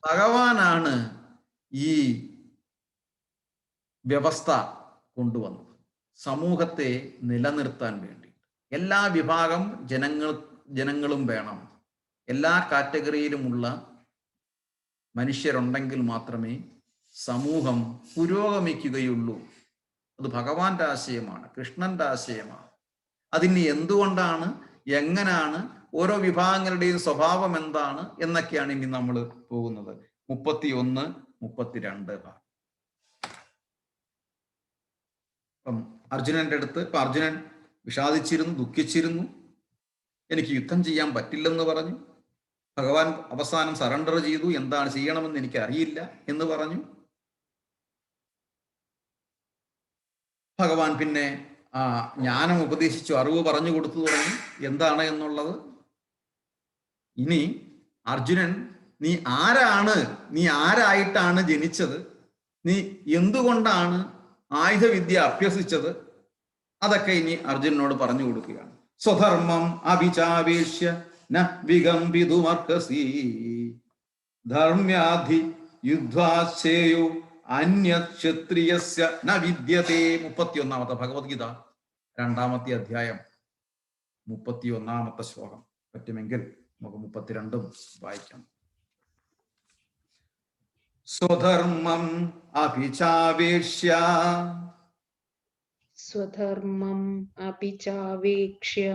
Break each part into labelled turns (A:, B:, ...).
A: ഭഗവാനാണ് ഈ വ്യവസ്ഥ കൊണ്ടുവന്നത് സമൂഹത്തെ നിലനിർത്താൻ വേണ്ടി. എല്ലാ വിഭാഗം ജനങ്ങളും വേണം, എല്ലാ കാറ്റഗറിയിലുമുള്ള മനുഷ്യരുണ്ടെങ്കിൽ മാത്രമേ സമൂഹം പുരോഗമിക്കുകയുള്ളൂ. അത് ഭഗവാന്റെ ആശയമാണ്, കൃഷ്ണന്റെ ആശയമാണ്. അതിന് എന്തുകൊണ്ടാണ്, എങ്ങനെയാണ്, ഓരോ വിഭാഗങ്ങളുടെയും സ്വഭാവം എന്താണ് എന്നൊക്കെയാണ് ഇനി നമ്മൾ പോകുന്നത്. 31, 32 ഭാഗം. അപ്പം അർജുനന്റെ അടുത്ത് ഇപ്പൊ അർജുനൻ വിഷാദിച്ചിരുന്നു, ദുഃഖിച്ചിരുന്നു, എനിക്ക് യുദ്ധം ചെയ്യാൻ പറ്റില്ലെന്ന് പറഞ്ഞു. ഭഗവാൻ അവസാനം സറണ്ടർ ചെയ്തു, എന്താണ് ചെയ്യണമെന്ന് എനിക്ക് അറിയില്ല എന്ന് പറഞ്ഞു. ഭഗവാൻ പിന്നെ ജ്ഞാനം ഉപദേശിച്ചു, അറിവ് പറഞ്ഞു കൊടുത്തു തുടങ്ങി എന്താണ് എന്നുള്ളത്. ഇനി അർജുനൻ, നീ ആരാണ്, നീ ആരായിട്ടാണ് ജനിച്ചത്, നീ എന്തുകൊണ്ടാണ് ആയുധവിദ്യ അഭ്യസിച്ചത്, അതൊക്കെ ഇനി അർജുനനോട് പറഞ്ഞു കൊടുക്കുകയാണ്. സ്വധർമ്മം അഭിചാവേശ്യ ന വികമ്പിതുമർഹസി ധർമ്മ്യാധി യുദ്ധാശ്ചേയോ അന്യക്ഷത്രിയസ്യ ന വിദ്യതേ. 31 ഭഗവത്ഗീത 2-ാമത്തെ അധ്യായം 31 ശ്ലോകം. പറ്റുമെങ്കിൽ നമുക്ക് 32 വായിക്കാം. സ്വധർമ്മം അഭിചാവേക്ഷ്യ
B: സ്വധർമ്മം അഭിചാവേക്ഷ്യ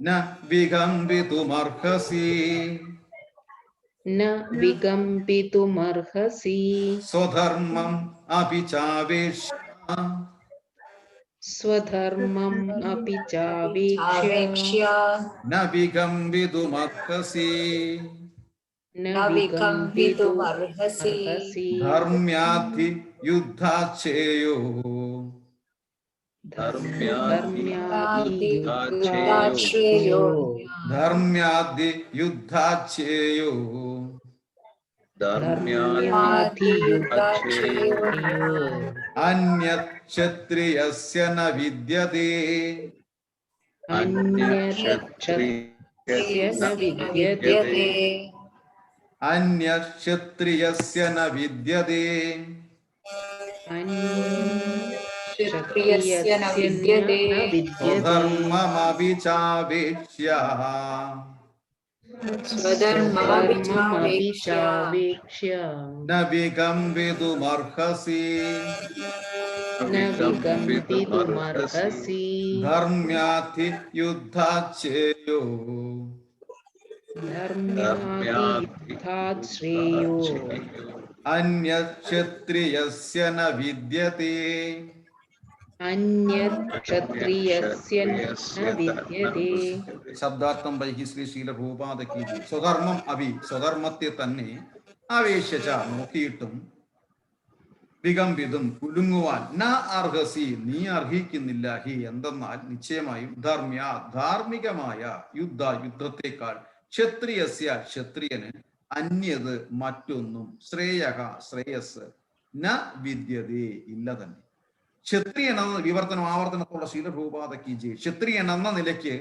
A: ന വികമ്പിതുമർഹസി
B: ന വികമ്പിതുമർഹസി
A: സ്വധർമ്മം അഭിചാവേക്ഷ്യ
B: സ്വധർമ്മം അഭിചാവേക്ഷ്യ
A: ന വികമ്പിതുമർഹസി
B: ന വികമ്പിതുമർഹസി
A: ധർമ്മ്യാധി യുദ്ധാശ്ചേയോ ധർമ്മ്യാധി യുദ്ധാശ്ചേയോ അന്യക്ഷത്രിയസ്യ ന വിദ്യതേ അന്യക്ഷത്രിയസ്യ ന വിദ്യതേ സ്വധർമ്മമഭിചാവേക്ഷ്യ ന വികമ്പിതുമർഹസി ധർമ്മ്യാധി യുദ്ധാശ്ചേയോ അന്യക്ഷത്രിയസ്യ ന വിദ്യതേ ശബ്ദാർത്ഥം വൈകി ശ്രീ ശീലഭൂപാദക്കി. സ്വധർമ്മം അഭി, സ്വധർമ്മത്തെ തന്നെ, ആവേശിച്ച നോക്കിയിട്ടും, വികമ്പിതും കുലുങ്ങുവാൻ, ന അർഹസി നീ അർഹിക്കുന്നില്ല, ഹി എന്തെന്നാൽ നിശ്ചയമായും, ധർമ്മ്യ ധാർമ്മികമായ, യുദ്ധത്തെക്കാൾ, ക്ഷത്രിയസ്യ ക്ഷത്രിയന്, അന്യത് മറ്റൊന്നും, ശ്രേയഃ ശ്രേയസ്, ന വിദ്യതേ ഇല്ല തന്നെ. ക്ഷത്രിയൻ എന്ന വിവർത്തനം ആവർത്തനത്തോടെ ശീലഭൂപാദക്കി ജെ. ക്ഷത്രിയൻ എന്ന നിലയ്ക്ക്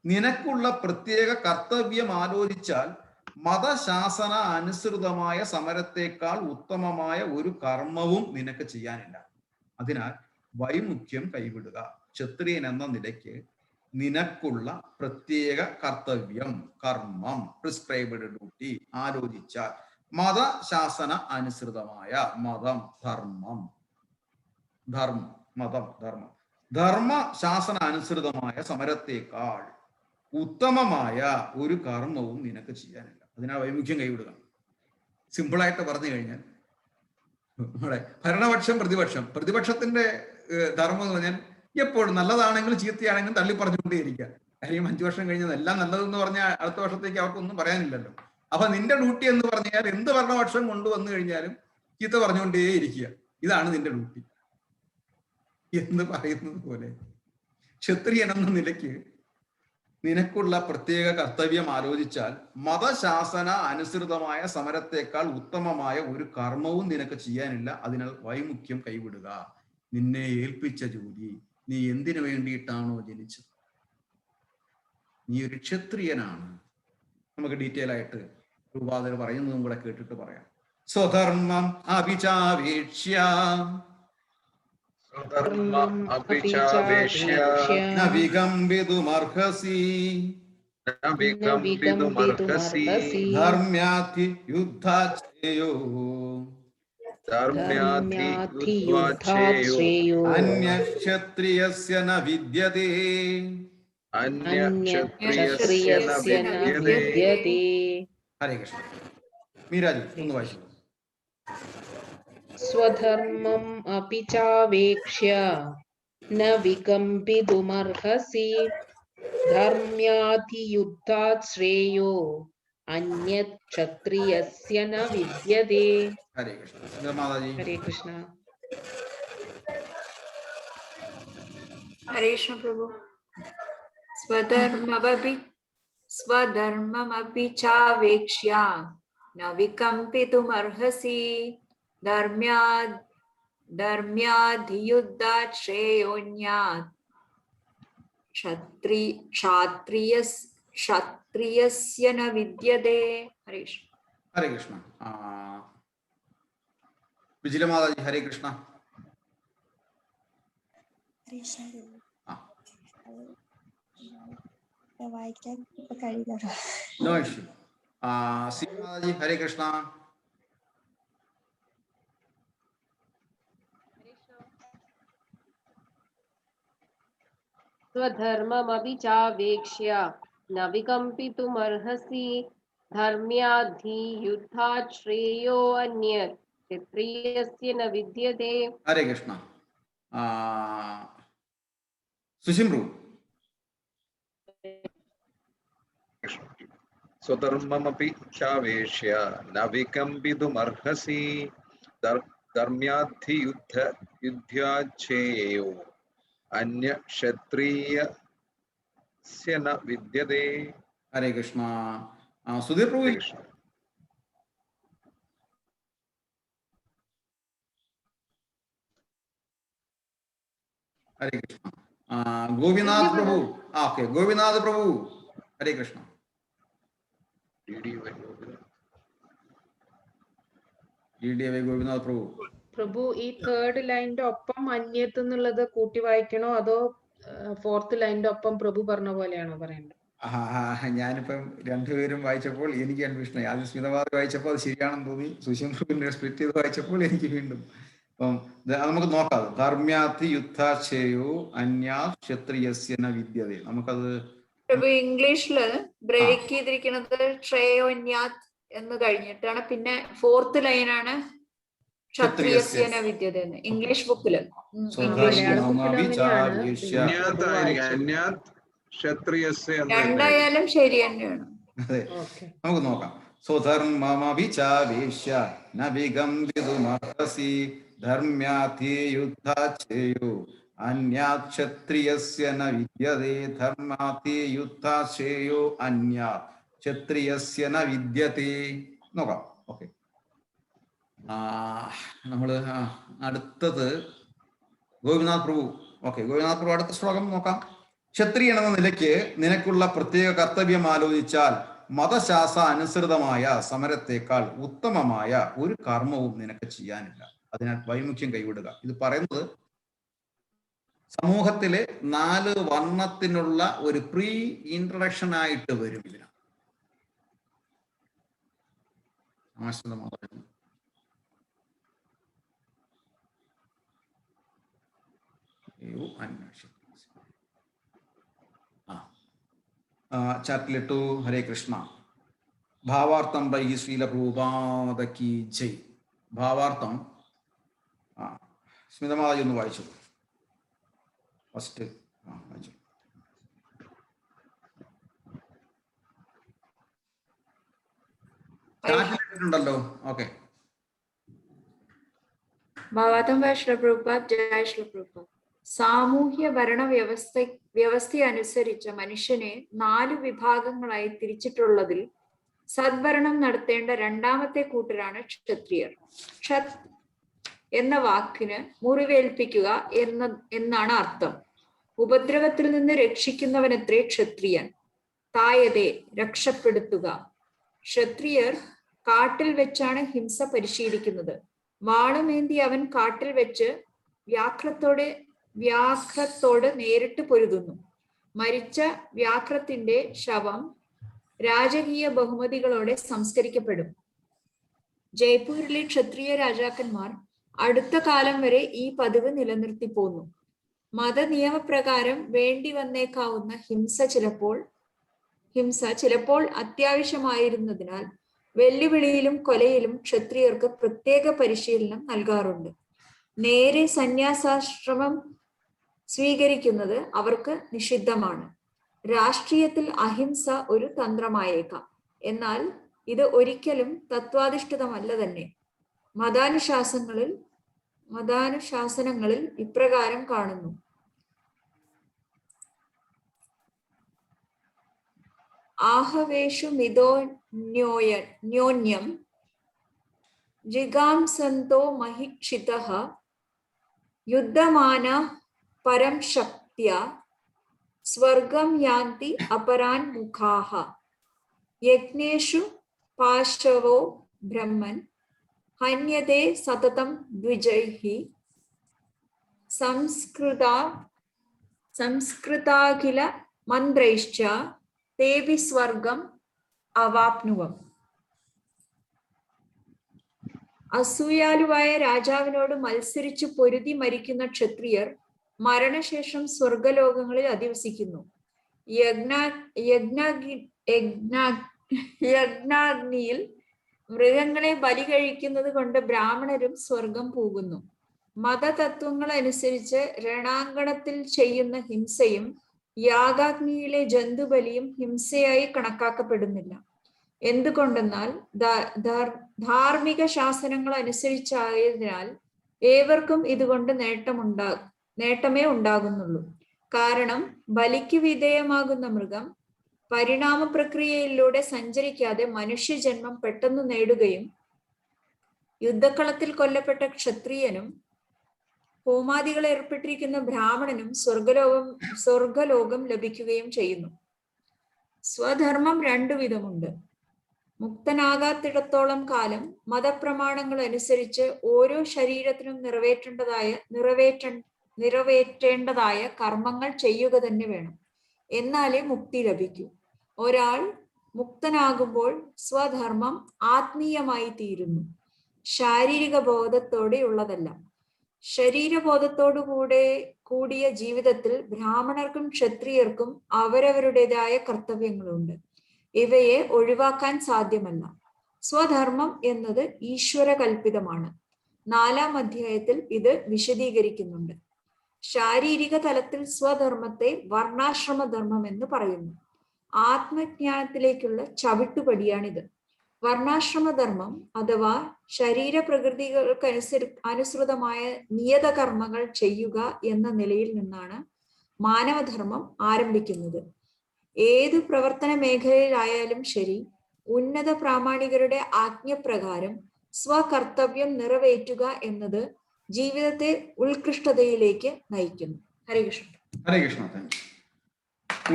A: നിനക്കുള്ള പ്രത്യേക കർത്തവ്യം ആലോചിച്ചാൽ മതശാസന അനുസൃതമായ സമരത്തെക്കാൾ ഉത്തമമായ ഒരു കർമ്മവും നിനക്ക് ചെയ്യാനില്ല. അതിനാൽ വൈമുഖ്യം കൈവിടുക. ക്ഷത്രിയൻ എന്ന നിലയ്ക്ക് നിനക്കുള്ള പ്രത്യേക കർത്തവ്യം, കർമ്മം, പ്രിസ്ക്രൈബ്ഡ് ഡ്യൂട്ടി ആലോചിച്ചാൽ മതശാസന അനുസൃതമായ, മതം ധർമ്മം, ധർമ്മ ശാസന അനുസൃതമായ സമരത്തേക്കാൾ ഉത്തമമായ ഒരു കർമ്മവും നിനക്ക് ചെയ്യാനില്ല. അതിനാൽ വൈമുഖ്യം കൈവിടുക. സിമ്പിളായിട്ട് പറഞ്ഞു കഴിഞ്ഞാൽ, നമ്മുടെ ഭരണപക്ഷം പ്രതിപക്ഷത്തിന്റെ ധർമ്മം എന്ന് പറഞ്ഞാൽ എപ്പോഴും നല്ലതാണെങ്കിലും ചീത്തയാണെങ്കിലും തള്ളി പറഞ്ഞുകൊണ്ടേയിരിക്കുക. കാര്യം 5 വർഷം കഴിഞ്ഞത് എല്ലാം നല്ലതെന്ന് പറഞ്ഞാൽ അടുത്ത വർഷത്തേക്ക് അവർക്കൊന്നും പറയാനില്ലല്ലോ. അപ്പൊ നിന്റെ ഡ്യൂട്ടി എന്ന് പറഞ്ഞാൽ എന്ത് ഭരണപക്ഷം കൊണ്ടുവന്നു കഴിഞ്ഞാലും ചീത്ത പറഞ്ഞുകൊണ്ടേ ഇരിക്കുക. ഇതാണ് നിന്റെ ഡ്യൂട്ടി എന്ന് പറയുന്നത് പോലെ ക്ഷത്രിയൻ എന്ന നിലയ്ക്ക് നിനക്കുള്ള പ്രത്യേക കർത്തവ്യം ആലോചിച്ചാൽ മതശാസന അനുസൃതമായ സമരത്തെക്കാൾ ഉത്തമമായ ഒരു കർമ്മവും നിനക്ക് ചെയ്യാനില്ല. അതിനാൽ വൈമുഖ്യം കൈവിടുക. നിന്നെ ഏൽപ്പിച്ച ജോലി, നീ എന്തിനു വേണ്ടിയിട്ടാണോ ജനിച്ചത്, നീ ഒരു ക്ഷത്രിയനാണ്. നമുക്ക് ഡീറ്റെയിൽ ആയിട്ട് രൂപാന്തരം പറയുന്നതും കൂടെ കേട്ടിട്ട് പറയാം. സ്വധർമ്മം അഭിചാവേക്ഷ്യ
B: ധർമ്മം അപിചാവേക്ഷ്യ
A: ന വികമ്പിതുമർഹസി
B: ന വികമ്പിതുമർഹസി
A: ധർമ്യാധി യുദ്ധാശ്രയോ
B: ധർമ്യാധി യുദ്ധാത് ശ്രേയോ
A: അന്യക്ഷത്രിയസ്യ ന വിദ്യതേ
B: അന്യക്ഷത്രിയസ്യ ന വിദ്യതേ.
A: ഹരേ കൃഷ്ണ. മീരാജി ഒന്ന് വായിച്ചു.
B: സ്വധർമ്മം അപി ചാവേക്ഷ്യ ന വികമ്പിതുമർഹസി ധർമ്യാധി യുദ്ധാത് ശ്രേയോ അന്യത് ക്ഷത്രിയസ്യ ന വിദ്യതേ.
A: ഹരേ കൃഷ്ണ. മാതാജി.
B: ഹരേ കൃഷ്ണ.
C: ഹരേ കൃഷ്ണ പ്രഭു. സ്വധർമ്മമപി ചാവേക്ഷ്യ ന വികമ്പിതുമർഹസി ധർമ്യാധിയുദ്ധാത് ശ്രേയോന്യാത് ക്ഷത്രിയസ്യ ന വിദ്യതേ. ഹരേ കൃഷ്ണ.
A: ഹരേ കൃഷ്ണ. വിജില മാതാജി. ഹരേ കൃഷ്ണ.
D: വായിക്കാൻ ഇപ്പൊ കഴിയില്ല.
A: No issue. സി മാതാജി. ഹരേ കൃഷ്ണ.
E: സ്വധർമ്മമപി ചാവേക്ഷ്യ ന വികമ്പിതുമർഹസി ധർമ്യാധി യുദ്ധാത് ശ്രേയോ അന്യത് ക്ഷത്രിയസ്യ ന വിദ്യതേ.
A: ഹരേ കൃഷ്ണ. സുശിംറു.
F: സ്വധർമ്മമപി ചാവേക്ഷ്യ ന വികമ്പിതുമർഹസി ധർമ്യാധി യുദ്ധാച്ഛേയോ അന്യക്ഷത്രിയസ്യ ന വിദ്യതേ.
A: ഹരേ കൃഷ്ണ. സുധീർ പ്രഭു. ഹരേ കൃഷ്ണ. ഗോപിനാഥ് പ്രഭു. ഓക്കെ, ഗോപിനാഥ് പ്രഭു. ഹരേ കൃഷ്ണ. ഗോപിനാഥ് പ്രഭു.
B: പ്രഭു, ഈ തേർഡ് ലൈനിന്റെ ഒപ്പം അന്യത്ത് എന്നുള്ളത് കൂട്ടി വായിക്കണോ അതോ ഫോർത്ത് ലൈനിന്റെ ഒപ്പം പ്രഭു പറഞ്ഞ പോലെയാണോ പറയേണ്ടത്?
A: ഞാനിപ്പം രണ്ടുപേരും വായിച്ചപ്പോൾ എനിക്ക് കൺഫ്യൂഷൻ ആയി. ആദ്യം സ്മിതവാദ വായിച്ചപ്പോൾ അത് ശരിയാണെന്ന് തോന്നി. സുശീന്ദ്രനെ സ്പ്ലിറ്റ് ചെയ്ത് വായിച്ചപ്പോൾ എനിക്ക് വീണ്ടും അപ്പം നമുക്ക് നോക്കാം. ധർമ്യാർത്ഥി യുദ്ധാശ്രയോ അന്യാ ക്ഷത്രിയസ്യ ന വിദ്യതേ. നമുക്കത്
C: പ്രഭു ഇംഗ്ലീഷില് ബ്രേക്ക് ചെയ്തിരിക്കുന്നത് ശ്രേയോന്യാത് എന്ന് കഴിഞ്ഞിട്ടാണ്. പിന്നെ ഫോർത്ത് ലൈനാണ് ക്ഷത്രിയസ്യ ന വിദ്യത എന്ന് ഇംഗ്ലീഷ് ബുക്കില്. രണ്ടായാലും ശരി തന്നെയാണ്.
A: അതെ, നമുക്ക് നോക്കാം. സ്വധർമ്മമഭിചാവേക്ഷ്യ ന വികമ്പിതുമർഹസി ധർമ്യാധി യുദ്ധാശ്രയോ അന്യാത് ക്ഷത്രിയസ്യ ന വിദ്യതേ. ധർമാധി യുദ്ധാശ്രയോ അന്യാത് ക്ഷത്രിയസ്യ ന വിദ്യതേ. നോക്കാം. ഓക്കെ, നമ്മള് അടുത്തത് ഗോപിനാഥ് പ്രഭു. ഓക്കെ, ഗോപിനാഥ് പ്രഭു അടുത്ത ശ്ലോകം നോക്കാം. ക്ഷത്രിയൻ എന്ന നിലയ്ക്ക് നിനക്കുള്ള പ്രത്യേക കർത്തവ്യം ആലോചിച്ചാൽ മതശാസ്ത്ര അനുസൃതമായ സമരത്തെക്കാൾ ഉത്തമമായ ഒരു കർമ്മവും നിനക്ക് ചെയ്യാനില്ല. അതിനാൽ വൈമുഖ്യം കൈവിടുക. ഇത് പറയുന്നത് സമൂഹത്തിലെ 4 വർണ്ണത്തിനുള്ള ഒരു പ്രീ ഇൻട്രഡക്ഷൻ ആയിട്ട് വരും ഇതിന്. ചാറ്റിലിട്ടു. ഹരേ കൃഷ്ണ. ഭാവാർത്ഥം ബൈ ശ്രീല പ്രഭുപാദ കി ജയ്. ഭാവാർത്ഥം സ്മിതമായി ഒന്ന് വായിച്ചു. ഫസ്റ്റ് വായിച്ചു. ചാറ്റിലിട്ടുണ്ടല്ലോ. ഓക്കെ.
C: ഭാവാർത്ഥം ബൈ ശ്രീല പ്രഭുപാദ്. ജയ ശ്രീല പ്രഭുപാദ്. സാമൂഹ്യ ഭരണ വ്യവസ്ഥയനുസരിച്ച് മനുഷ്യനെ 4 വിഭാഗങ്ങളായി തിരിച്ചിട്ടുള്ളതിൽ സദ്ഭരണം നടത്തേണ്ട രണ്ടാമത്തെ കൂട്ടരാണ് ക്ഷത്രിയർ. ക്ഷത് എന്ന വാക്കിന് മുറിവേൽപ്പിക്കുക എന്നാണ് അർത്ഥം. ഉപദ്രവത്തിൽ നിന്ന് രക്ഷിക്കുന്നവനത്രേ ക്ഷത്രിയൻ. തായതെ രക്ഷപ്പെടുത്തുക. ക്ഷത്രിയർ കാട്ടിൽ വെച്ചാണ് ഹിംസ പരിശീലിക്കുന്നത്. വാളുമേന്തി അവൻ കാട്ടിൽ വെച്ച് വ്യാഘ്രത്തോട് നേരിട്ട് പൊരുതുന്നു. മരിച്ച വ്യാഘ്രത്തിന്റെ ശവം രാജകീയ ബഹുമതികളോടെ സംസ്കരിക്കപ്പെടും. ജയ്പൂരിലെ ക്ഷത്രിയ രാജാക്കന്മാർ അടുത്ത കാലം വരെ ഈ പതിവ് നിലനിർത്തി പോന്നു. മതനിയമപ്രകാരം വേണ്ടി വന്നേക്കാവുന്ന ഹിംസ ചിലപ്പോൾ അത്യാവശ്യമായിരുന്നതിനാൽ വെല്ലുവിളിയിലും കൊലയിലും ക്ഷത്രിയർക്ക് പ്രത്യേക പരിശീലനം നൽകാറുണ്ട്. നേരെ സന്യാസാശ്രമം സ്വീകരിക്കുന്നത് അവർക്ക് നിഷിദ്ധമാണ്. രാഷ്ട്രീയത്തിൽ അഹിംസ ഒരു തന്ത്രമായേക്കാം, എന്നാൽ ഇത് ഒരിക്കലും തത്വാധിഷ്ഠിതമല്ല തന്നെ. മതാനുശാസനങ്ങളിൽ ഇപ്രകാരം കാണുന്നു: ആഹവേഷു മിതോന്യോന്യം ജിഗാംസന്തോ മഹിക്ഷിതഃ യുദ്ധമാന പരം ശക്ത്യാ സ്വർഗം യാന്തി അപരാൻ മുഖാഃ യജ്ഞേഷു പാശവോ ബ്രഹ്മൻ ഹന്യതേ സതതം ദ്വിജൈഃ സംസ്കൃതാഖില മന്ത്രൈശ്ച തേവി സ്വർഗം അവാപ്നുവം. അസൂയാലുവായ രാജാവിനോട് മത്സരിച്ച് പൊരുതി മരിക്കുന്ന ക്ഷത്രിയർ മരണശേഷം സ്വർഗലോകങ്ങളിൽ അധിവസിക്കുന്നു. യജ്ഞാഗ്നിയിൽ മൃഗങ്ങളെ ബലി കഴിക്കുന്നത് കൊണ്ട് ബ്രാഹ്മണരും സ്വർഗം പോകുന്നു. മതതത്വങ്ങൾ അനുസരിച്ച് രണാങ്കണത്തിൽ ചെയ്യുന്ന ഹിംസയും യാഗാഗ്നിയിലെ ജന്തുബലിയും ഹിംസയായി കണക്കാക്കപ്പെടുന്നില്ല. എന്തുകൊണ്ടെന്നാൽ ധാർമ്മിക ശാസനങ്ങൾ അനുസരിച്ചായതിനാൽ ഏവർക്കും ഇതുകൊണ്ട് നേട്ടമേ ഉണ്ടാകുന്നുള്ളൂ. കാരണം ബലിക്ക് വിധേയമാകുന്ന മൃഗം പരിണാമ പ്രക്രിയയിലൂടെ സഞ്ചരിക്കാതെ മനുഷ്യജന്മം പെട്ടെന്ന് നേടുകയും യുദ്ധക്കളത്തിൽ കൊല്ലപ്പെട്ട ക്ഷത്രിയനും ഹോമാദികൾ ഏർപ്പെട്ടിരിക്കുന്ന ബ്രാഹ്മണനും സ്വർഗലോകം ലഭിക്കുകയും ചെയ്യുന്നു. സ്വധർമ്മം രണ്ടു വിധമുണ്ട്. മുക്തനാകാത്തിടത്തോളം കാലം മതപ്രമാണങ്ങൾ അനുസരിച്ച് ഓരോ ശരീരത്തിനും നിറവേറ്റേണ്ടതായ കർമ്മങ്ങൾ ചെയ്യുക തന്നെ വേണം. എന്നാലേ മുക്തി ലഭിക്കൂ. ഒരാൾ മുക്തനാകുമ്പോൾ സ്വധർമ്മം ആത്മീയമായി തീരുന്നു, ശാരീരിക ബോധത്തോടെയുള്ളതല്ല. ശരീരബോധത്തോടു കൂടിയ ജീവിതത്തിൽ ബ്രാഹ്മണർക്കും ക്ഷത്രിയർക്കും അവരവരുടേതായ കർത്തവ്യങ്ങളുണ്ട്. ഇവയെ ഒഴിവാക്കാൻ സാധ്യമല്ല. സ്വധർമ്മം എന്നത് ഈശ്വര കൽപ്പിതമാണ്. 4-ാം അധ്യായത്തിൽ ഇത് വിശദീകരിക്കുന്നുണ്ട്. ശാരീരിക തലത്തിൽ സ്വധർമ്മത്തെ വർണ്ണാശ്രമധർമ്മം എന്ന് പറയുന്നു. ആത്മജ്ഞാനത്തിലേക്കുള്ള ചവിട്ടുപടിയാണിത്. വർണ്ണാശ്രമധർമ്മം അഥവാ ശരീരപ്രകൃതികൾക്ക് അനുസൃതമായ നിയത കർമ്മങ്ങൾ ചെയ്യുക എന്ന നിലയിൽ നിന്നാണ് മാനവധർമ്മം ആരംഭിക്കുന്നത്. ഏതു പ്രവർത്തന മേഖലയിലായാലും ശരി, ഉന്നത പ്രാമാണികരുടെ ആജ്ഞപ്രകാരം സ്വകർത്തവ്യം നിറവേറ്റുക എന്നത് ജീവിതത്തെ ഉത്കൃഷ്ടതയിലേക്ക് നയിക്കുന്നു. ഹരേ കൃഷ്ണ.
A: ഹരേ കൃഷ്ണ.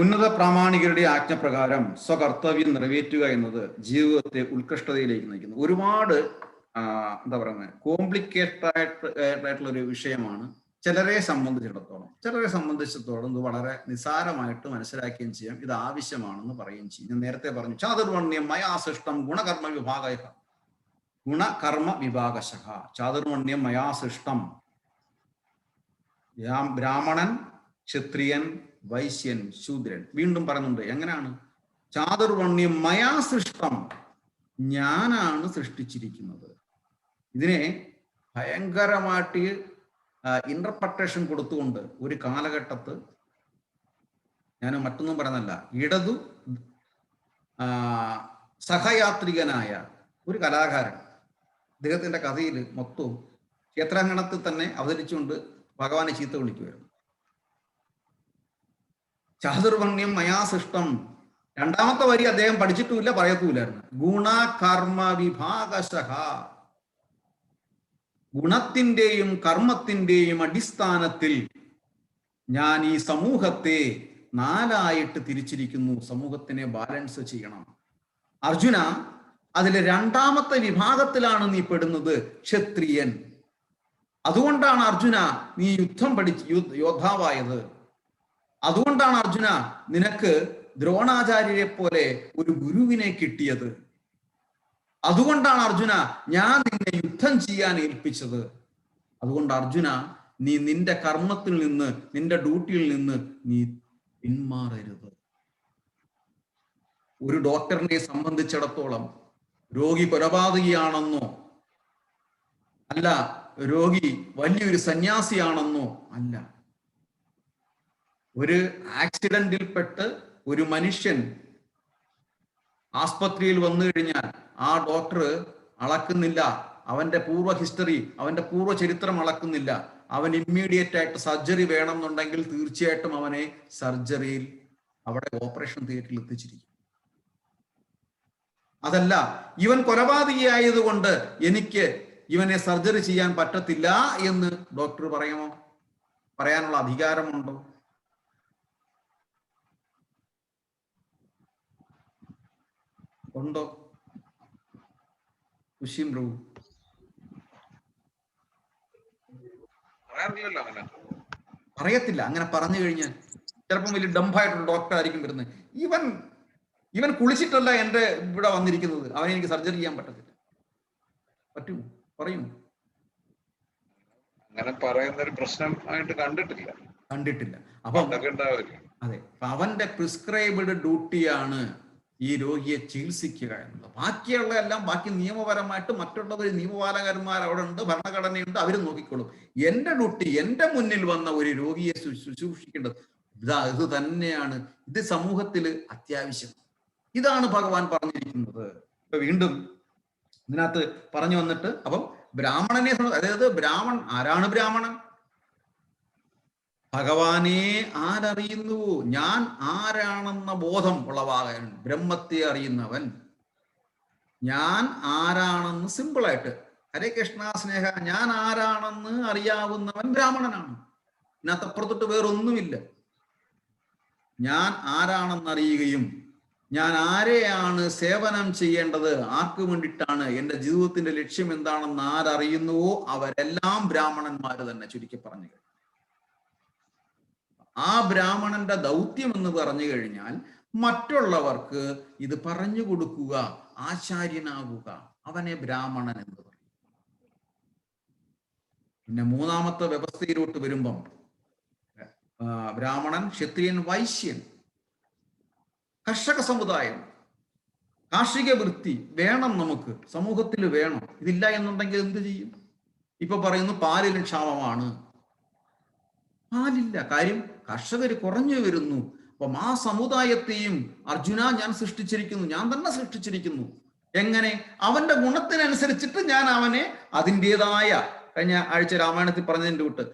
A: ഉന്നത പ്രാമാണികരുടെ ആജ്ഞപ്രകാരം സ്വകർത്തവ്യം നിറവേറ്റുക എന്നത് ജീവിതത്തെ ഉത്കൃഷ്ടതയിലേക്ക് നയിക്കുന്നു. ഒരുപാട് എന്താ പറയുന്നത്, കോംപ്ലിക്കേറ്റഡ് ആയിട്ടുള്ള ഒരു വിഷയമാണ് ചിലരെ സംബന്ധിച്ചിടത്തോളം ഇത് വളരെ നിസ്സാരമായിട്ട് മനസ്സിലാക്കുകയും ചെയ്യാം. ഇത് ആവശ്യമാണെന്ന് പറയുകയും ചെയ്യും. ഞാൻ നേരത്തെ പറഞ്ഞു, ചാതുർവർണ്ണ്യം മയാസൃഷ്ടം ഗുണകർമ്മ വിഭാഗശഃ. ചാതുർവർണ്ണ്യം മയാസൃഷ്ടം. ബ്രാഹ്മണൻ, ക്ഷത്രിയൻ, വൈശ്യൻ, ശൂദ്രൻ. വീണ്ടും പറയുന്നുണ്ട്, എങ്ങനെയാണ്? ചാതുർവർണ്ണ്യം മയാ സൃഷ്ടം, ഞാനാണ് സൃഷ്ടിച്ചിരിക്കുന്നത്. ഇതിനെ ഭയങ്കരമായിട്ട് ഇന്റർപ്രട്ടേഷൻ കൊടുത്തുകൊണ്ട് ഒരു കാലഘട്ടത്ത്, ഞാൻ മറ്റൊന്നും പറയുന്നല്ല, ഇടതു സഹയാത്രികനായ ഒരു കലാകാരൻ അദ്ദേഹത്തിന്റെ കഥയിൽ മൊത്തവും ക്ഷേത്രാങ്കണത്തിൽ തന്നെ അവതരിച്ചുകൊണ്ട് ഭഗവാനെ ചീത്ത വിളിക്കുമായിരുന്നു. ചാതുർവർണ്ണ്യം മയാ സൃഷ്ടം. 2-ാമത്തെ വരി അദ്ദേഹം പഠിച്ചിട്ടുമില്ല, പറയത്തുമില്ലായിരുന്നു. ഗുണകർമ്മ വിഭാഗശഃ. ഗുണത്തിന്റെയും കർമ്മത്തിന്റെയും അടിസ്ഥാനത്തിൽ ഞാൻ ഈ സമൂഹത്തെ 4ആയിട്ട് തിരിച്ചിരിക്കുന്നു. സമൂഹത്തിനെ ബാലൻസ് ചെയ്യണം. അർജുന, അതിലെ രണ്ടാമത്തെ വിഭാഗത്തിലാണ് നീ പെടുന്നത്, ക്ഷത്രിയൻ. അതുകൊണ്ടാണ് അർജുന നീ യുദ്ധം പഠിച്ച് യോദ്ധാവായത്. അതുകൊണ്ടാണ് അർജുന നിനക്ക് ദ്രോണാചാര്യരെ പോലെ ഒരു ഗുരുവിനെ കിട്ടിയത്. അതുകൊണ്ടാണ് അർജുന ഞാൻ നിന്നെ യുദ്ധം ചെയ്യാൻ ഏൽപ്പിച്ചത്. അതുകൊണ്ട് അർജുന നീ നിന്റെ കർമ്മത്തിൽ നിന്ന്, നിന്റെ ഡ്യൂട്ടിയിൽ നിന്ന് നീ പിന്മാറരുത്. ഒരു ഡോക്ടറിനെ സംബന്ധിച്ചിടത്തോളം രോഗി കൊലപാതകിയാണെന്നോ അല്ല രോഗി വലിയൊരു സന്യാസിയാണെന്നോ അല്ല. ഒരു ആക്സിഡന്റിൽപ്പെട്ട് ഒരു മനുഷ്യൻ ആസ്പത്രിയിൽ വന്നു കഴിഞ്ഞാൽ ആ ഡോക്ടർ അളക്കുന്നില്ല അവന്റെ പൂർവ്വ ഹിസ്റ്ററി, അവന്റെ പൂർവ്വ ചരിത്രം അളക്കുന്നില്ല. അവൻ ഇമ്മീഡിയറ്റ് ആയിട്ട് സർജറി വേണമെന്നുണ്ടെങ്കിൽ തീർച്ചയായിട്ടും അവനെ സർജറിയിൽ അവിടെ ഓപ്പറേഷൻ തിയേറ്ററിൽ എത്തിച്ചിരിക്കും. അതല്ല ഇവൻ കൊലപാതകിയായതുകൊണ്ട് എനിക്ക് ഇവനെ സർജറി ചെയ്യാൻ പറ്റത്തില്ല എന്ന് ഡോക്ടർ പറയുമോ? പറയാനുള്ള അധികാരമുണ്ടോ? ഉണ്ടോ? കുശിം പ്രഭു
F: പറയാറില്ലല്ലോ അങ്ങനെ.
A: പറയത്തില്ല. അങ്ങനെ പറഞ്ഞു കഴിഞ്ഞാൽ ചിലപ്പം വലിയ ഡംബായിട്ടുള്ള ഡോക്ടർ ആയിരിക്കും വരുന്നത്. ഇവൻ കുളിച്ചിട്ടല്ല എന്റെ ഇവിടെ വന്നിരിക്കുന്നത്, അവനെ എനിക്ക് സർജറി ചെയ്യാൻ പറ്റത്തില്ല. പറ്റുമോ? പറയുമോ?
F: അങ്ങനെ പറയുന്ന ഒരു പ്രശ്നം ആയിട്ട് കണ്ടിട്ടില്ല.
A: അപ്പം അതെ, അവന്റെ പ്രിസ്ക്രൈബ്ഡ് ഡ്യൂട്ടിയാണ് ഈ രോഗിയെ ചികിത്സിക്കുക എന്നുള്ളത്. ബാക്കിയുള്ള എല്ലാം ബാക്കി നിയമപരമായിട്ട് മറ്റുള്ളവർ നിയമപാലകന്മാർ അവിടെ ഉണ്ട്, ഭരണഘടനയുണ്ട്, അവർ നോക്കിക്കോളും. എന്റെ ഡ്യൂട്ടി, എന്റെ മുന്നിൽ വന്ന ഒരു രോഗിയെ ശുശ്രൂഷിക്കേണ്ടത് ഇത് തന്നെയാണ്. ഇത് സമൂഹത്തിൽ അത്യാവശ്യം. ഇതാണ് ഭഗവാൻ പറഞ്ഞിരിക്കുന്നത്. ഇപ്പൊ വീണ്ടും ഇതിനകത്ത് പറഞ്ഞു വന്നിട്ട് അപ്പം ബ്രാഹ്മണനെ, അതായത് ആരാണ് ബ്രാഹ്മണൻ? ഭഗവാനെ ആരറിയുന്നുവോ? ഞാൻ ആരാണെന്ന ബോധം ഉളവാകാൻ, ബ്രഹ്മത്തെ അറിയുന്നവൻ. ഞാൻ ആരാണെന്ന് സിമ്പിളായിട്ട് ഹരേ കൃഷ്ണ സ്നേഹ, ഞാൻ ആരാണെന്ന് അറിയാവുന്നവൻ ബ്രാഹ്മണനാണ്. ഇതിനകത്തപ്പുറത്തൊട്ട് വേറൊന്നുമില്ല. ഞാൻ ആരാണെന്ന് അറിയുകയും ഞാൻ ആരെയാണ് സേവനം ചെയ്യേണ്ടത്, ആർക്ക് വേണ്ടിയിട്ടാണ്, എൻ്റെ ജീവിതത്തിന്റെ ലക്ഷ്യം എന്താണെന്ന് ആരറിയുന്നുവോ അവരെല്ലാം ബ്രാഹ്മണന്മാർ തന്നെ, ചുരുക്കി പറഞ്ഞു. ആ ബ്രാഹ്മണന്റെ ദൗത്യം എന്ന് പറഞ്ഞു കഴിഞ്ഞാൽ മറ്റുള്ളവർക്ക് ഇത് പറഞ്ഞു കൊടുക്കുക, ആചാര്യനാകുക. അവനെ ബ്രാഹ്മണൻ എന്ന് പറയും. പിന്നെ മൂന്നാമത്തെ വ്യവസ്ഥയിലോട്ട് വരുമ്പം ബ്രാഹ്മണൻ, ക്ഷത്രിയൻ, വൈശ്യൻ, കർഷക സമുദായം, കാർഷിക വൃത്തി വേണം, നമുക്ക് സമൂഹത്തിൽ വേണം. ഇതില്ല എന്നുണ്ടെങ്കിൽ എന്ത് ചെയ്യും? ഇപ്പൊ പറയുന്നു പാലിന് ക്ഷാമമാണ്. പാലില്ല. കാര്യം കർഷകർ കുറഞ്ഞു വരുന്നു. അപ്പം ആ സമുദായത്തെയും അർജുന ഞാൻ സൃഷ്ടിച്ചിരിക്കുന്നു, ഞാൻ തന്നെ സൃഷ്ടിച്ചിരിക്കുന്നു. എങ്ങനെ? അവന്റെ ഗുണത്തിനനുസരിച്ചിട്ട് ഞാൻ അവനെ അതിൻ്റെതായ, കഴിഞ്ഞ ആഴ്ച രാമായണത്തിൽ പറഞ്ഞതിൻ്റെ കൂട്ട്,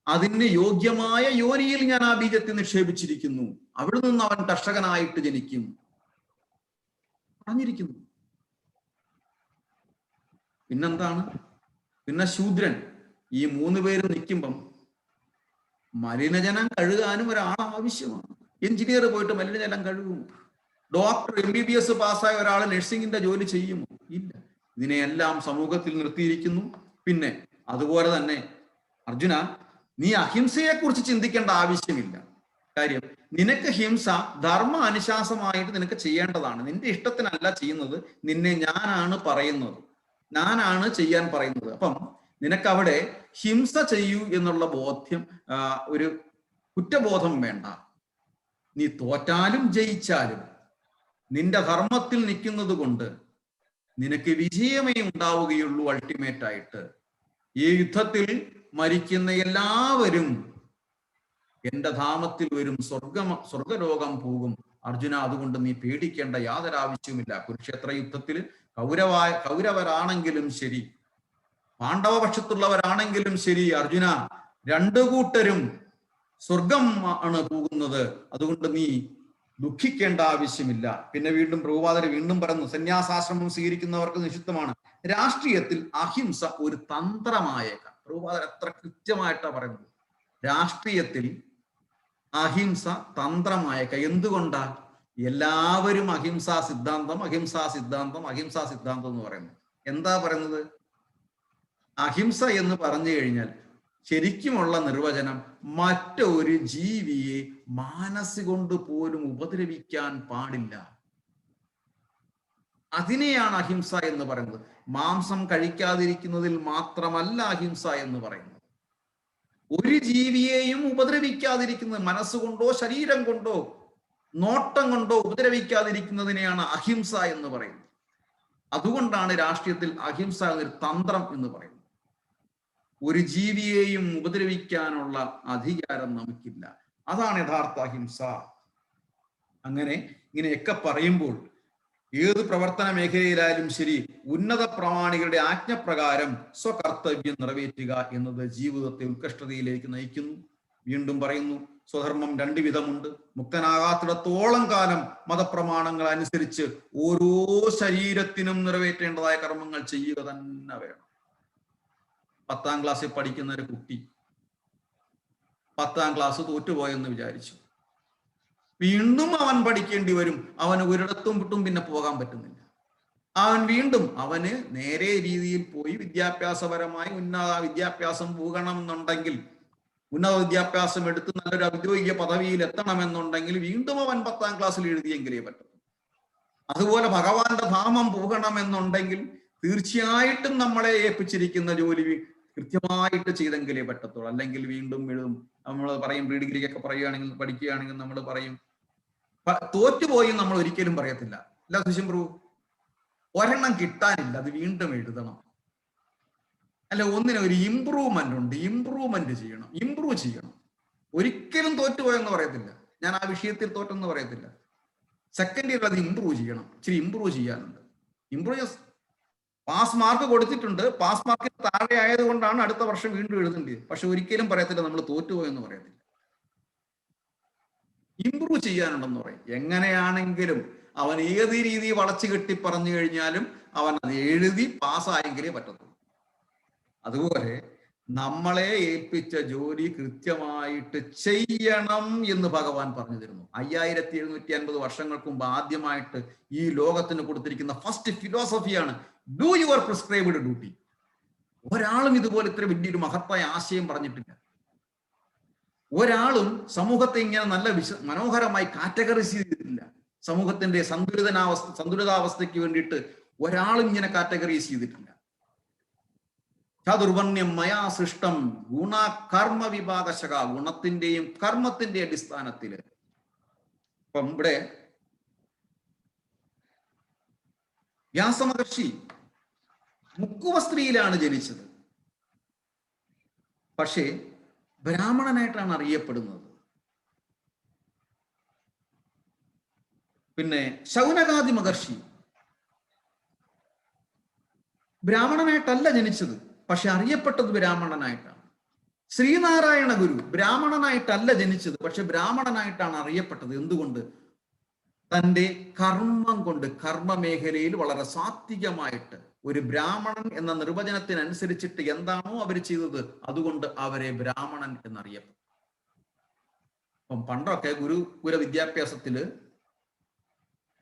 A: അതിന് യോഗ്യമായ യോനിയിൽ ഞാൻ ആ ബീജത്തെ നിക്ഷേപിച്ചിരിക്കുന്നു. അവിടെ നിന്ന് അവൻ കർഷകനായിട്ട് ജനിക്കും പറഞ്ഞിരിക്കുന്നു. പിന്നെന്താണ്? പിന്നെ ശൂദ്രൻ. ഈ മൂന്ന് പേര് നിൽക്കുമ്പം മലിനജലം കഴുകാനും ഒരാൾ ആവശ്യമാണ്. എഞ്ചിനീയർ പോയിട്ട് മലിനജലം കഴുകുമോ? ഡോക്ടർ MBBS പാസ്സായ ഒരാൾ നഴ്സിംഗിന്റെ ജോലി ചെയ്യുമോ? ഇല്ല. ഇതിനെയെല്ലാം സമൂഹത്തിൽ നിർത്തിയിരിക്കുന്നു. പിന്നെ അതുപോലെ തന്നെ അർജുന, നീ അഹിംസയെ കുറിച്ച് ചിന്തിക്കേണ്ട ആവശ്യമില്ല. കാര്യം നിനക്ക് ഹിംസ ധർമ്മ അനുശാസമായിട്ട് നിനക്ക് ചെയ്യേണ്ടതാണ്. നിന്റെ ഇഷ്ടത്തിനല്ല ചെയ്യുന്നത്, നിന്നെ ഞാനാണ് പറയുന്നത്, ഞാനാണ് ചെയ്യാൻ പറയുന്നത്. അപ്പം നിനക്കവിടെ ഹിംസ ചെയ്യൂ എന്നുള്ള ബോധ്യം, ഒരു കുറ്റബോധം വേണ്ട. നീ തോറ്റാലും ജയിച്ചാലും നിന്റെ ധർമ്മത്തിൽ നിൽക്കുന്നത് കൊണ്ട് നിനക്ക് വിജയമേ ഉണ്ടാവുകയുള്ളൂ. അൾട്ടിമേറ്റ് ആയിട്ട് ഈ യുദ്ധത്തിൽ മരിക്കുന്ന എല്ലാവരും എന്റെ ധാമത്തിൽ വരും, സ്വർഗലോകം പോകും. അർജുന, അതുകൊണ്ട് നീ പേടിക്കേണ്ട യാതൊരു ആവശ്യവുമില്ല. കുരുക്ഷേത്ര യുദ്ധത്തിൽ കൗരവരാണെങ്കിലും ശരി, പാണ്ഡവപക്ഷത്തുള്ളവരാണെങ്കിലും ശരി, അർജുന, രണ്ടു കൂട്ടരും സ്വർഗം ആണ് പോകുന്നത്. അതുകൊണ്ട് നീ ദുഃഖിക്കേണ്ട ആവശ്യമില്ല. പിന്നെ വീണ്ടും പ്രഭുപാദര് വീണ്ടും പറയുന്നു, സന്യാസാശ്രമം സ്വീകരിക്കുന്നവർക്ക് നിഷിദ്ധമാണ്. രാഷ്ട്രീയത്തിൽ അഹിംസ ഒരു തന്ത്രമായേക്കാം. പ്രഭുപാദർ എത്ര കൃത്യമായിട്ടാണ് പറയുന്നത്. രാഷ്ട്രീയത്തിൽ അഹിംസ തന്ത്രമായേക്കാം. എന്തുകൊണ്ടാ? എല്ലാവരും അഹിംസാ സിദ്ധാന്തം അഹിംസാ സിദ്ധാന്തം അഹിംസാ സിദ്ധാന്തം എന്ന് പറയുന്നു. എന്താ പറയുന്നത്? അഹിംസ എന്ന് പറഞ്ഞു കഴിഞ്ഞാൽ ശരിക്കുമുള്ള നിർവചനം മറ്റൊരു ജീവിയെ മനസ്സുകൊണ്ട് പോലും ഉപദ്രവിക്കാൻ പാടില്ല. അതിനെയാണ് അഹിംസ എന്ന് പറയുന്നത്. മാംസം കഴിക്കാതിരിക്കുന്നതിൽ മാത്രമല്ല അഹിംസ എന്ന് പറയുന്നത്. ഒരു ജീവിയെയും ഉപദ്രവിക്കാതിരിക്കുന്നത്, മനസ്സുകൊണ്ടോ ശരീരം കൊണ്ടോ നോട്ടം കൊണ്ടോ ഉപദ്രവിക്കാതിരിക്കുന്നതിനെയാണ് അഹിംസ എന്ന് പറയുന്നത്. അതുകൊണ്ടാണ് രാഷ്ട്രീയത്തിൽ അഹിംസ എന്നൊരു തന്ത്രം എന്ന് പറയുന്നത്. ഒരു ജീവിയെയും ഉപദ്രവിക്കാനുള്ള അധികാരം നമുക്കില്ല. അതാണ് യഥാർത്ഥ അഹിംസ. അങ്ങനെ ഇങ്ങനെയൊക്കെ പറയുമ്പോൾ ഏത് പ്രവർത്തന മേഖലയിലായാലും ശരി, ഉന്നത പ്രമാണികളുടെ ആജ്ഞപ്രകാരം സ്വകർത്തവ്യം നിറവേറ്റുക എന്നത് ജീവിതത്തെ ഉത്കൃഷ്ടതയിലേക്ക് നയിക്കുന്നു. വീണ്ടും പറയുന്നു, സ്വധർമ്മം രണ്ട് വിധമുണ്ട്. മുക്തനാകാത്തിടത്തോളം കാലം മതപ്രമാണങ്ങൾ അനുസരിച്ച് ഓരോ ശരീരത്തിനും നിറവേറ്റേണ്ടതായ കർമ്മങ്ങൾ ചെയ്യുക തന്നെ വേണം. 10ാം ക്ലാസ്സിൽ പഠിക്കുന്ന ഒരു കുട്ടി 10ാം ക്ലാസ് തോറ്റുപോയെന്ന് വിചാരിച്ചു. വീണ്ടും അവൻ പഠിക്കേണ്ടി വരും. അവന് ഒരിടത്തും വിട്ടും പിന്നെ പോകാൻ പറ്റുന്നില്ല. അവൻ വീണ്ടും അവന് നേരെ രീതിയിൽ പോയി വിദ്യാഭ്യാസപരമായി ഉന്നത വിദ്യാഭ്യാസം പോകണമെന്നുണ്ടെങ്കിൽ, ഉന്നത വിദ്യാഭ്യാസം എടുത്ത് നല്ലൊരു ഔദ്യോഗിക പദവിയിൽ എത്തണമെന്നുണ്ടെങ്കിൽ വീണ്ടും അവൻ 10ാം ക്ലാസ്സിൽ എഴുതിയെങ്കിലേ പറ്റും. അതുപോലെ ഭഗവാന്റെ ധാമം പോകണമെന്നുണ്ടെങ്കിൽ തീർച്ചയായിട്ടും നമ്മളെ ഏൽപ്പിച്ചിരിക്കുന്ന ജോലി കൃത്യമായിട്ട് ചെയ്തെങ്കിലേ പറ്റത്തുള്ളൂ. അല്ലെങ്കിൽ വീണ്ടും എഴുതും. നമ്മൾ പറയും, പ്രീ ഡിഗ്രിക്കൊക്കെ പറയുകയാണെങ്കിൽ, പഠിക്കുകയാണെങ്കിൽ നമ്മൾ പറയും തോറ്റുപോയി നമ്മൾ ഒരിക്കലും പറയത്തില്ല. അല്ല സുശീം പ്രഭു, ഒരെണ്ണം കിട്ടാനില്ല, അത് വീണ്ടും എഴുതണം. അല്ല, ഒന്നിനും ഒരു ഇമ്പ്രൂവ്മെന്റ് ഉണ്ട്, ഇമ്പ്രൂവ്മെന്റ് ചെയ്യണം, ഇമ്പ്രൂവ് ചെയ്യണം. ഒരിക്കലും തോറ്റുപോയെന്ന് പറയത്തില്ല. ഞാൻ ആ വിഷയത്തിൽ തോറ്റെന്ന് പറയത്തില്ല. സെക്കൻഡ് ഇയർ അത് ഇമ്പ്രൂവ് ചെയ്യണം. ഇച്ചിരി ഇമ്പ്രൂവ് ചെയ്യാനുണ്ട്. ഇമ്പ്രൂവ് പാസ് മാർക്ക് കൊടുത്തിട്ടുണ്ട്, പാസ് മാർക്കിന് താഴെ ആയതുകൊണ്ടാണ് അടുത്ത വർഷം വീണ്ടും എഴുതേണ്ടത്. പക്ഷെ ഒരിക്കലും പറയത്തില്ല നമ്മൾ തോറ്റുപോയെന്ന് പറയത്തില്ല. ഇമ്പ്രൂവ് ചെയ്യാനുണ്ടെന്ന് പറയും. എങ്ങനെയാണെങ്കിലും അവൻ ഏത് രീതി വളച്ചു കെട്ടി പറഞ്ഞു കഴിഞ്ഞാലും അവൻ അത് എഴുതി പാസ്സായെങ്കിലേ പറ്റത്തുള്ളൂ. അതുപോലെ നമ്മളെ ഏൽപ്പിച്ച ജോലി കൃത്യമായിട്ട് ചെയ്യണം എന്ന് ഭഗവാൻ പറഞ്ഞു തരുന്നു. 5750 വർഷങ്ങൾക്ക് മുമ്പ് ആദ്യമായിട്ട് ഈ ലോകത്തിന് കൊടുത്തിരിക്കുന്ന ഫസ്റ്റ് ഫിലോസഫിയാണ് ഡു യുവർ പ്രിസ്ക്രൈബ്ഡ് ഡ്യൂട്ടി. ഒരാളും ഇതുപോലെ ഇത്ര വലിയൊരു മഹത്തായ ആശയം പറഞ്ഞിട്ടില്ല. ഒരാളും സമൂഹത്തെ ഇങ്ങനെ നല്ല മനോഹരമായി കാറ്റഗറൈസ് ചെയ്തിട്ടില്ല. സമൂഹത്തിന്റെ സന്തുലിതാവസ്ഥയ്ക്ക് വേണ്ടിയിട്ട് ഒരാളും ഇങ്ങനെ കാറ്റഗറൈസ് ചെയ്തിട്ടില്ല. ചതുർവർണ്ണ്യം മയാ സൃഷ്ടം ഗുണ കർമ്മ വിഭാഗശക, ഗുണത്തിന്റെയും കർമ്മത്തിന്റെ അടിസ്ഥാനത്തില്. ഇപ്പം ഇവിടെ വ്യാസമഹർഷി മുക്കുവസ്ത്രീയിലാണ് ജനിച്ചത്. പക്ഷേ ബ്രാഹ്മണനായിട്ടാണ് അറിയപ്പെടുന്നത്. പിന്നെ ശൗനകാദി മഹർഷി ബ്രാഹ്മണനായിട്ടല്ല ജനിച്ചത്, പക്ഷെ അറിയപ്പെട്ടത് ബ്രാഹ്മണനായിട്ടാണ്. ശ്രീനാരായണ ഗുരു ബ്രാഹ്മണനായിട്ടല്ല ജനിച്ചത്, പക്ഷെ ബ്രാഹ്മണനായിട്ടാണ് അറിയപ്പെട്ടത്. എന്തുകൊണ്ട്? തൻ്റെ കർമ്മം കൊണ്ട്, കർമ്മ മേഖലയിൽ വളരെ സാത്വികമായിട്ട് ഒരു ബ്രാഹ്മണൻ എന്ന നിർവചനത്തിനനുസരിച്ചിട്ട് എന്താണോ അവർ ചെയ്തത്, അതുകൊണ്ട് അവരെ ബ്രാഹ്മണൻ എന്നറിയപ്പെട്ടു. അപ്പം പണ്ടൊക്കെ ഗുരുകുല വിദ്യാഭ്യാസത്തില്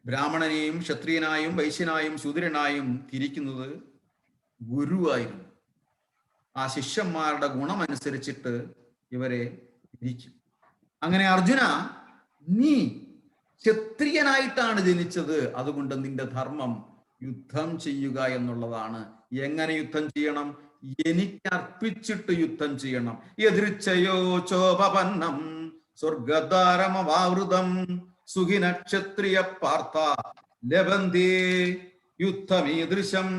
A: ബ്രാഹ്മണനെയും ക്ഷത്രിയനായും വൈശ്യനായും ശൂദ്രനായും തിരിക്കുന്നത് ഗുരുവായിരുന്നു. ആ ശിഷ്യന്മാരുടെ ഗുണമനുസരിച്ചിട്ട് ഇവരെ തിരിക്കും. അങ്ങനെ അർജുന, നീ ക്ഷത്രിയനായിട്ടാണ് ജനിച്ചത്, അതുകൊണ്ട് നിന്റെ ധർമ്മം യുദ്ധം ചെയ്യുക എന്നുള്ളതാണ്. എങ്ങനെ യുദ്ധം ചെയ്യണം? എനിക്ക് അർപ്പിച്ചിട്ട് യുദ്ധം ചെയ്യണം. എതിർച്ചയോ ചോപപന്നം സ്വർഗദ്വാരമവാവൃതം സുഖിന ക്ഷത്രിയ പാർത്ഥ ലഭന്തേ യുദ്ധമീദൃശം.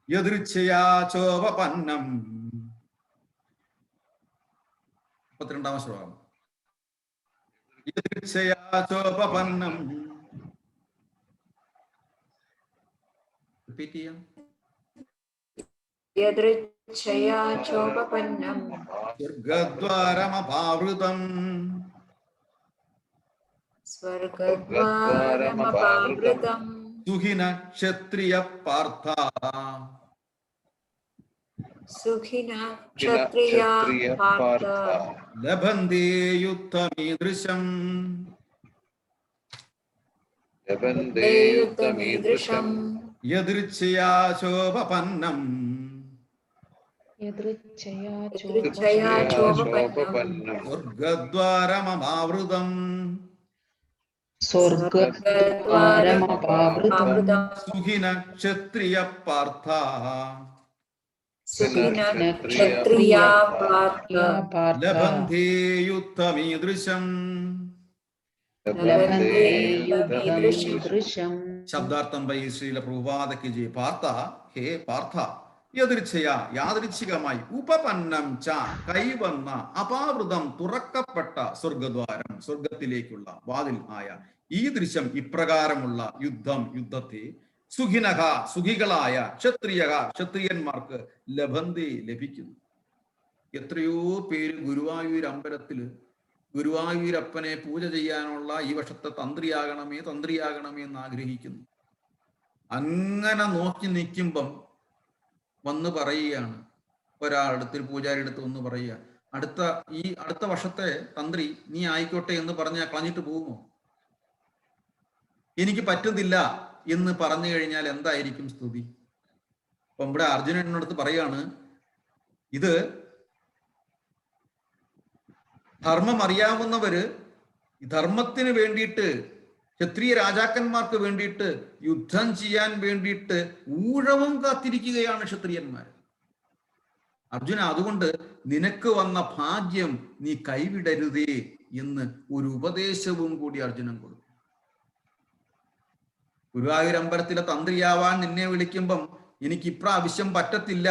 A: എതിർച്ചയാ ചോപപന്നം 32ാം ശ്ലോകം. എതിർച്ചയാ ചോപപന്നം. റിപ്പീറ്റ് ചെയ്യാം.
C: യദൃച്ഛയാ ചോപപന്നം
A: സ്വർഗദ്വാരമപാവൃതം
C: സ്വർഗദ്വാരമപാവൃതം
A: സുഖിന ക്ഷത്രിയ പാർത്ഥ
C: സുഖിന ക്ഷത്രിയ പാർത്ഥ
F: പാർത്ഥ
A: ലഭന്തേ യുദ്ധമീദൃശം
F: ലഭന്തേ യുദ്ധമീദൃശം
A: യദൃച്ഛയാ ശോഭപന്നം
B: യദൃച്ഛയാ
C: യദൃച്ഛയാ
F: ശോഭപന്നം
A: സ്വർഗദ്വാരമമാവൃതം
C: സ്വർഗദ്വാരമപാവൃതം
A: സുഖിന ക്ഷത്രിയ പാർത്ഥ
C: സുഖിന ക്ഷത്രിയാ പാർത്ഥ
A: ലഭന്തേ യുദ്ധമീദൃശം.
C: ലഭന്തേ യുദ്ധമീദൃശം.
B: ദൃശം.
A: ശബ്ദാർത്ഥം ബൈ ശ്രീല പ്രഭുപാദക്ക് ജി. പാർത്ഥ, ഹേ പാർത്ഥ, യദൃച്ഛയ യാദൃച്ഛികമായി ഉപപന്നം ച കൈവന്ന അപാവൃതം തുറക്കപ്പെട്ട സ്വർഗദ്വാരം സ്വർഗത്തിലേക്കുള്ള വാതിൽ ആയ ഈ ദൃശ്യം ഇപ്രകാരമുള്ള യുദ്ധത്തെ സുഖിനഹ സുഖികളായ ക്ഷത്രിയന്മാർക്ക് ലഭന്തി ലഭിക്കുന്നു. എത്രയോ പേര് ഗുരുവായൂർ അമ്പലത്തില് ഗുരുവായൂരപ്പനെ പൂജ ചെയ്യാനുള്ള ഈ വർഷത്തെ തന്ത്രിയാകണമേ എന്ന് ആഗ്രഹിക്കുന്നു. അങ്ങനെ നോക്കി നിൽക്കുമ്പം വന്ന് പറയുകയാണ്, ഒരാളടുത്ത് പൂജാരി അടുത്ത് വന്ന് പറയുക, അടുത്ത വർഷത്തെ തന്ത്രി നീ ആയിക്കോട്ടെ എന്ന് പറഞ്ഞാൽ കളഞ്ഞിട്ട് പോകുമോ? എനിക്ക് പറ്റുന്നില്ല എന്ന് പറഞ്ഞു കഴിഞ്ഞാൽ എന്തായിരിക്കും സ്തുതി? അപ്പം ഇവിടെ അർജുനനടുത്ത് പറയാണ്, ഇത് ധർമ്മം അറിയാവുന്നവര് ധർമ്മത്തിന് വേണ്ടിയിട്ട് ക്ഷത്രിയ രാജാക്കന്മാർക്ക് വേണ്ടിയിട്ട് യുദ്ധം ചെയ്യാൻ വേണ്ടിയിട്ട് ഊഴവും കാത്തിരിക്കുകയാണ് ക്ഷത്രിയന്മാർ. അർജുന, അതുകൊണ്ട് നിനക്ക് വന്ന ഭാഗ്യം നീ കൈവിടരുതേ എന്ന് ഒരു ഉപദേശവും കൂടി അർജുനൻ കൊടുത്തു. ഗുരുവായൂർ അമ്പലത്തിലെ തന്ത്രിയാവാൻ നിന്നെ വിളിക്കുമ്പം എനിക്ക് ഇപ്രാവശ്യം പറ്റത്തില്ല,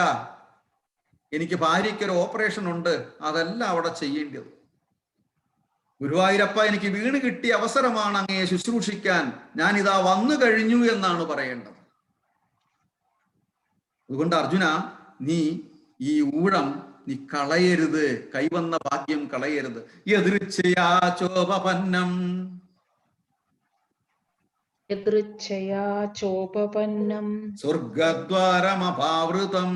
A: എനിക്ക് ഭാര്യയ്ക്കൊരു ഓപ്പറേഷൻ ഉണ്ട്, അതല്ല അവിടെ ചെയ്യേണ്ടത്. ഗുരുവായൂരപ്പ, എനിക്ക് വീണ് കിട്ടിയ അവസരമാണ് അങ്ങയെ ശുശ്രൂഷിക്കാൻ, ഞാനിതാ വന്നു കഴിഞ്ഞു എന്നാണ് പറയേണ്ടത്. അതുകൊണ്ട് അർജുന, നീ ഈ ഊഴം നീ കളയരുത്, കൈവന്ന ഭാഗ്യം കളയരുത്. യദൃച്ഛയാ ചോപപന്നം
B: യദൃച്ഛയാ ചോപപന്നം
A: സ്വർഗദ്വാരമപാവൃതം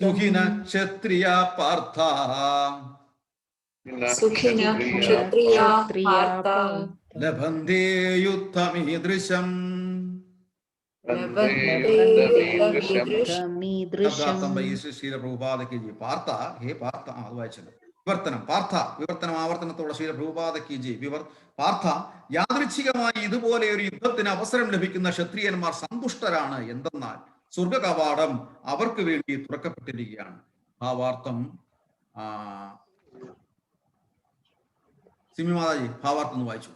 A: സുഖിന ക്ഷത്രിയ പാർത്ഥ
C: സുഖിന ക്ഷത്രിയാ പാർത്ഥ
A: ലഭന്തേ യുദ്ധമീദൃശം. പ്രഭുപാദക്ക് ജി. പാർത്ഥ, ഹേ പാർത്ഥ, അത് വായിച്ചല്ലോ. വിവർത്തനം ആവർത്തനത്തോടെ ശ്രീല പ്രഭുപാദക്ക് ജി. പാർത്ഥ, യാദൃച്ഛികമായി ഇതുപോലെ ഒരു യുദ്ധത്തിന് അവസരം ലഭിക്കുന്ന ക്ഷത്രിയന്മാർ സന്തുഷ്ടരാണ്. എന്തെന്നാൽ സ്വർഗ കവാടം അവർക്ക് വേണ്ടി തുറക്കപ്പെട്ടിരിക്കുകയാണ്. ഭാവാർത്ഥം സിമി മാതാജി ഭാവാർത്ഥം ഒന്ന് വായിച്ചു.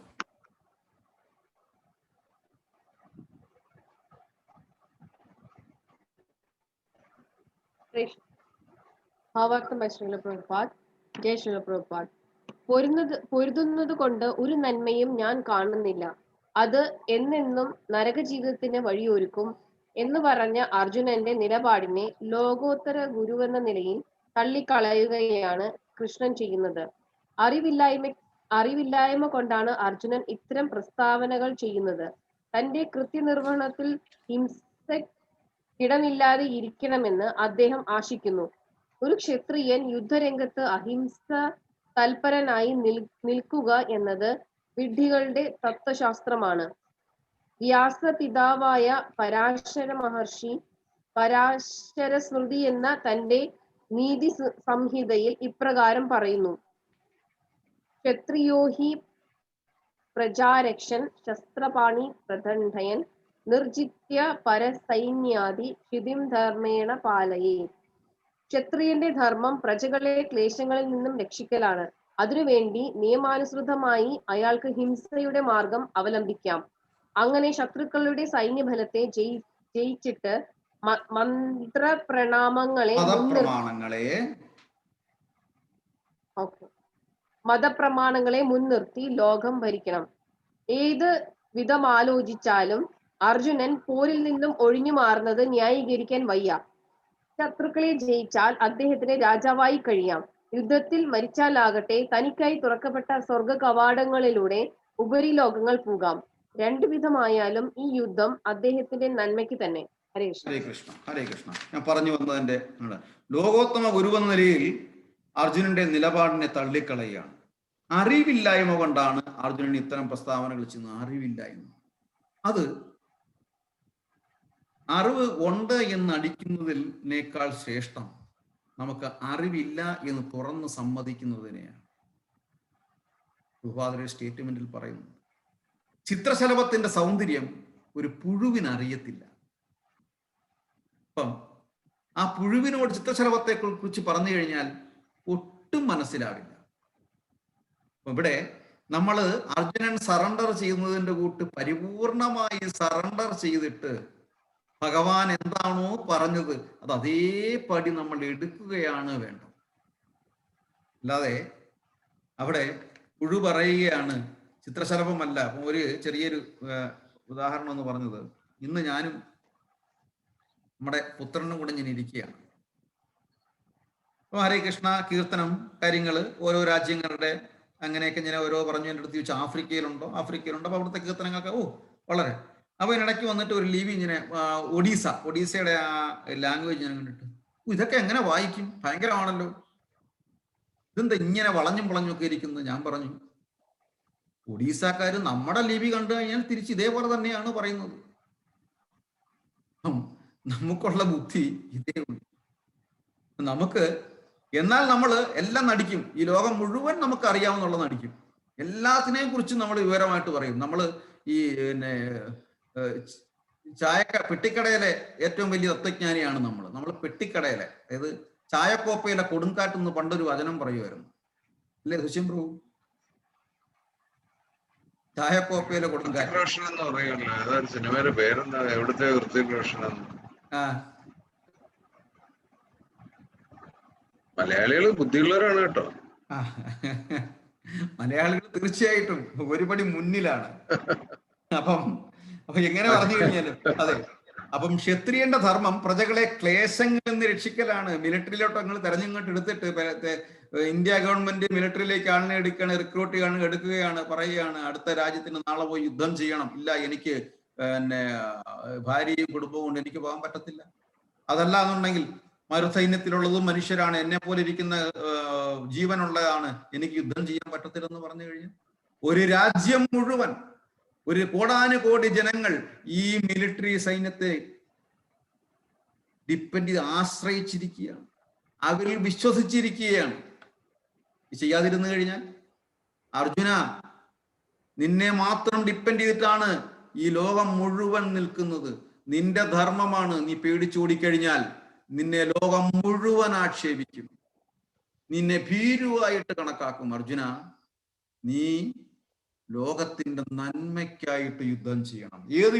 E: ഭാവാർത്ഥം ബൈ ശ്രീല പ്രഭുപാദ്. ജയ ശ്രീല പ്രഭുപാദ്. പൊരുതുന്നത് കൊണ്ട് ഒരു നന്മയും ഞാൻ കാണുന്നില്ല, അത് എന്നെന്നും നരക ജീവിതത്തിന് വഴിയൊരുക്കും എന്ന് പറഞ്ഞ അർജുനന്റെ നിലപാടിനെ ലോകോത്തര ഗുരുവെന്ന നിലയിൽ തള്ളിക്കളയുകയാണ് കൃഷ്ണൻ ചെയ്യുന്നത്. അറിവില്ലായ്മ കൊണ്ടാണ് അർജുനൻ ഇത്തരം പ്രസ്താവനകൾ ചെയ്യുന്നത്. തന്റെ കൃത്യനിർവഹണത്തിൽ ഹിംസക്കിടമില്ലാതെ ഇരിക്കണമെന്ന് അദ്ദേഹം ആശിക്കുന്നു. ഒരു ക്ഷത്രിയൻ യുദ്ധരംഗത്ത് അഹിംസ തൽപരനായി നിൽക്കുക എന്നത് വിഡ്ഢികളുടെ തത്വശാസ്ത്രമാണ്. വ്യാസപിതാവായ പരാശര മഹർഷി പരാശര സ്മൃതി എന്ന തന്റെ നീതി സംഹിതയിൽ ഇപ്രകാരം പറയുന്നു: ക്ഷത്രിയോ ഹി പ്രജാരക്ഷൻ ശസ്ത്രപാണി പ്രദണ്ഡയൻ നിർജിത്യ പരസൈന്യാദി ക്ഷിതിം ധർമ്മേണ പാലയേ. ക്ഷത്രിയന്റെ ധർമ്മം പ്രജകളെ ക്ലേശങ്ങളിൽ നിന്നും രക്ഷിക്കലാണ്. അതിനുവേണ്ടി നിയമാനുസൃതമായി അയാൾക്ക് ഹിംസയുടെ മാർഗം അവലംബിക്കാം. അങ്ങനെ ശത്രുക്കളുടെ സൈന്യബലത്തെ ജയിച്ചിട്ട് മതപ്രമാണങ്ങളെ മുൻനിർത്തി ലോകം ഭരിക്കണം. ഏത് വിധം ആലോചിച്ചാലും അർജുനൻ പോരിൽ നിന്നും ഒഴിഞ്ഞു മാറുന്നത് ന്യായീകരിക്കാൻ വയ്യ. ശത്രുക്കളെ ജയിച്ചാൽ അദ്ദേഹത്തിന് രാജാവായി കഴിയാം. യുദ്ധത്തിൽ മരിച്ചാലാകട്ടെ തനിക്കായി തുറക്കപ്പെട്ട സ്വർഗ കവാടങ്ങളിലൂടെ ഉപരിലോകങ്ങൾ പോകാം. രണ്ടു വിധമായാലും ഈ യുദ്ധം അദ്ദേഹത്തിന്റെ നന്മയ്ക്ക് തന്നെ. ഹരേ കൃഷ്ണ.
A: ഹരേ കൃഷ്ണ. ഞാൻ പറഞ്ഞു വന്നതിന്റെ ലോകോത്തമ ഗുരുവെന്ന നിലയിൽ അർജുനന്റെ നിലപാടിനെ തള്ളിക്കളയുകയാണ്. അറിവില്ലായ്മ കൊണ്ടാണ് അർജുനൻ ഇത്തരം പ്രസ്താവനകൾ ചെയ്യുന്നത്. അറിവില്ലായ്മ. അത് അറിവ് ഉണ്ട് എന്ന് അടിക്കുന്നതിനേക്കാൾ ശ്രേഷ്ഠം നമുക്ക് അറിവില്ല എന്ന് തുറന്ന് സമ്മതിക്കുന്നതിനെയാണ്. ഗുരുവായൂർ സ്റ്റേറ്റ്മെന്റിൽ പറയുന്നു, ചിത്രശലഭത്തിന്റെ സൗന്ദര്യം ഒരു പുഴുവിനറിയത്തില്ല. അപ്പം ആ പുഴുവിനോട് ചിത്രശലഭത്തെ കുറിച്ച് പറഞ്ഞു കഴിഞ്ഞാൽ ഒട്ടും മനസ്സിലാവില്ല. ഇവിടെ നമ്മൾ അർജുനൻ സറണ്ടർ ചെയ്യുന്നതിന്റെ കൂട്ട് പരിപൂർണമായി സറണ്ടർ ചെയ്തിട്ട് ഭഗവാൻ എന്താണോ പറഞ്ഞത് അത് അതേപടി നമ്മൾ എടുക്കുകയാണ് വേണ്ടത്. അല്ലാതെ അവിടെ പുഴു പറയുകയാണ്, ചിത്രശലഭമല്ല. ഒരു ചെറിയൊരു ഉദാഹരണം എന്ന് പറഞ്ഞത്, ഇന്ന് ഞാനും നമ്മുടെ പുത്രനും കൂടെ ഞാൻ ഇരിക്കുകയാണ്. അപ്പോൾ ഹരേ കൃഷ്ണ കീർത്തനം കാര്യങ്ങൾ ഓരോ രാജ്യങ്ങളുടെ അങ്ങനെയൊക്കെ ഞാൻ ഓരോ പറഞ്ഞു. എൻ്റെ അടുത്ത് ചോദിച്ചു ആഫ്രിക്കയിലുണ്ടോ. അപ്പോൾ അവിടുത്തെ കീർത്തനങ്ങളൊക്കെ വളരെ. അപ്പോൾ ഇതിനിടയ്ക്ക് വന്നിട്ട് ഒരു ലീവി ഇങ്ങനെ ഒഡീസയുടെ ആ ലാംഗ്വേജ് ഞാൻ കണ്ടിട്ട്, ഇതൊക്കെ എങ്ങനെ വായിക്കും, ഭയങ്കരമാണല്ലോ, ഇതെന്താ ഇങ്ങനെ വളഞ്ഞും പൊളഞ്ഞും ഒക്കെ ഇരിക്കുന്നത്. ഞാൻ പറഞ്ഞു, ഒഡീസക്കാർ നമ്മുടെ ലിപി കണ്ടു കഴിഞ്ഞാൽ തിരിച്ച് ഇതേപോലെ തന്നെയാണ് പറയുന്നത്. നമുക്കുള്ള ബുദ്ധി ഇതേ ഉള്ളൂ. നമുക്ക് എന്നാൽ നമ്മൾ എല്ലാം നടിക്കും. ഈ ലോകം മുഴുവൻ നമുക്ക് അറിയാവുന്നുള്ള നടിക്കും. എല്ലാത്തിനെയും കുറിച്ചും നമ്മൾ വിവരമായിട്ട് പറയും. നമ്മൾ ഈ പിന്നെ പെട്ടിക്കടയിലെ ഏറ്റവും വലിയ തത്വജ്ഞാനിയാണ് നമ്മൾ പെട്ടിക്കടയിലെ, അതായത് ചായക്കോപ്പയിലെ കൊടുങ്കാറ്റെന്ന് പണ്ടൊരു വചനം പറയുമായിരുന്നു, അല്ലേ സുശീം പ്രഭു? ചായക്കോപ്പയിലെ കൊടുങ്കാറ്റ്.
F: സിനിമയുടെ പേരെന്താ? എവിടുത്തെ ഋതിക് റോഷൻ? മലയാളികൾ ബുദ്ധിയുള്ളവരാണ് കേട്ടോ.
A: മലയാളികൾ തീർച്ചയായിട്ടും ഒരുപടി മുന്നിലാണ്. അപ്പം എങ്ങനെ പറഞ്ഞു കഴിഞ്ഞാലും അതെ. അപ്പം ക്ഷത്രിയന്റെ ധർമ്മം പ്രജകളെ ക്ലേശങ്ങളിൽ നിന്ന് രക്ഷിക്കലാണ്. മിലിറ്ററിയിലോട്ട് നിങ്ങൾ തെരഞ്ഞിങ്ങോട്ട് എടുത്തിട്ട് ഇന്ത്യ ഗവൺമെന്റ് മിലിറ്ററിയിലേക്ക് ആളിനെ റിക്രൂട്ട് എടുക്കുകയാണ്, പറയുകയാണ് അടുത്ത രാജ്യത്തിന് നാളെ പോയി യുദ്ധം ചെയ്യണം. ഇല്ല, എനിക്ക് പിന്നെ ഭാര്യയും കുടുംബവും കൊണ്ട് എനിക്ക് പോകാൻ പറ്റത്തില്ല. അതല്ല എന്നുണ്ടെങ്കിൽ മരുസൈന്യത്തിലുള്ളതും മനുഷ്യരാണ്, എന്നെ പോലെ ഇരിക്കുന്ന ജീവനുള്ളതാണ്, എനിക്ക് യുദ്ധം ചെയ്യാൻ പറ്റത്തില്ലെന്ന് പറഞ്ഞു കഴിഞ്ഞാൽ ഒരു രാജ്യം മുഴുവൻ, ഒരു കോടാനുകോടി ജനങ്ങൾ ഈ മിലിറ്ററി സൈന്യത്തെ ആശ്രയിച്ചിരിക്കുകയാണ്, അവരിൽ വിശ്വസിച്ചിരിക്കുകയാണ്. ചെയ്യാതിരുന്നു കഴിഞ്ഞാൽ, അർജുന നിന്നെ മാത്രം ഡിപ്പെൻഡ് ചെയ്തിട്ടാണ് ഈ ലോകം മുഴുവൻ നിൽക്കുന്നത്. നിന്റെ ധർമ്മമാണ്. നീ പേടിച്ചോടിക്കഴിഞ്ഞാൽ നിന്നെ ലോകം മുഴുവൻ ആക്ഷേപിക്കും, നിന്നെ ഭീരുവായിട്ട് കണക്കാക്കും. അർജുന, നീ ലോകത്തിന്റെ നന്മയ്ക്കായിട്ട് യുദ്ധം ചെയ്യണം. ഏത്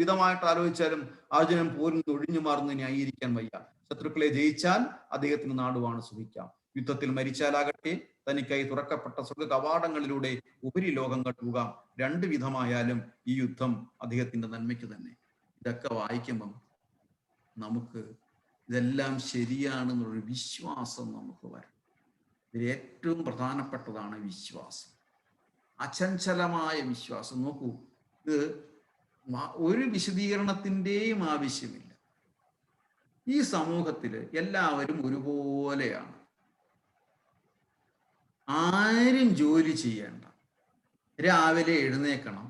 A: വിധമായിട്ട് ആലോചിച്ചാലും അർജുനൻ പോരും ഒഴിഞ്ഞു മാറുന്ന ന്യായീകരിക്കാൻ വയ്യ. ശത്രുക്കളെ ജയിച്ചാൽ അദ്ദേഹത്തിന് നാടുവാണ് സുഖിക്കാം, യുദ്ധത്തിൽ മരിച്ചാലാകട്ടെ തനിക്കായി തുറക്കപ്പെട്ട സ്വർഗ കവാടങ്ങളിലൂടെ ഉപരിലോകങ്ങൾ പോകാം. രണ്ടു വിധമായാലും ഈ യുദ്ധം അദ്ദേഹത്തിന്റെ നന്മയ്ക്ക് തന്നെ. ഇതൊക്കെ വായിക്കുമ്പം നമുക്ക് ഇതെല്ലാം ശരിയാണെന്നുള്ളൊരു വിശ്വാസം നമുക്ക് വരും. ഇതിൽ ഏറ്റവും പ്രധാനപ്പെട്ടതാണ് വിശ്വാസം, അചഞ്ചലമായ വിശ്വാസം. നോക്കൂ, ഇത് ഒരു വിശദീകരണത്തിൻ്റെയും ആവശ്യമില്ല. ഈ സമൂഹത്തിൽ എല്ലാവരും ഒരുപോലെയാണ്. ആരും ജോലി ചെയ്യേണ്ട, രാവിലെ എഴുന്നേക്കണം.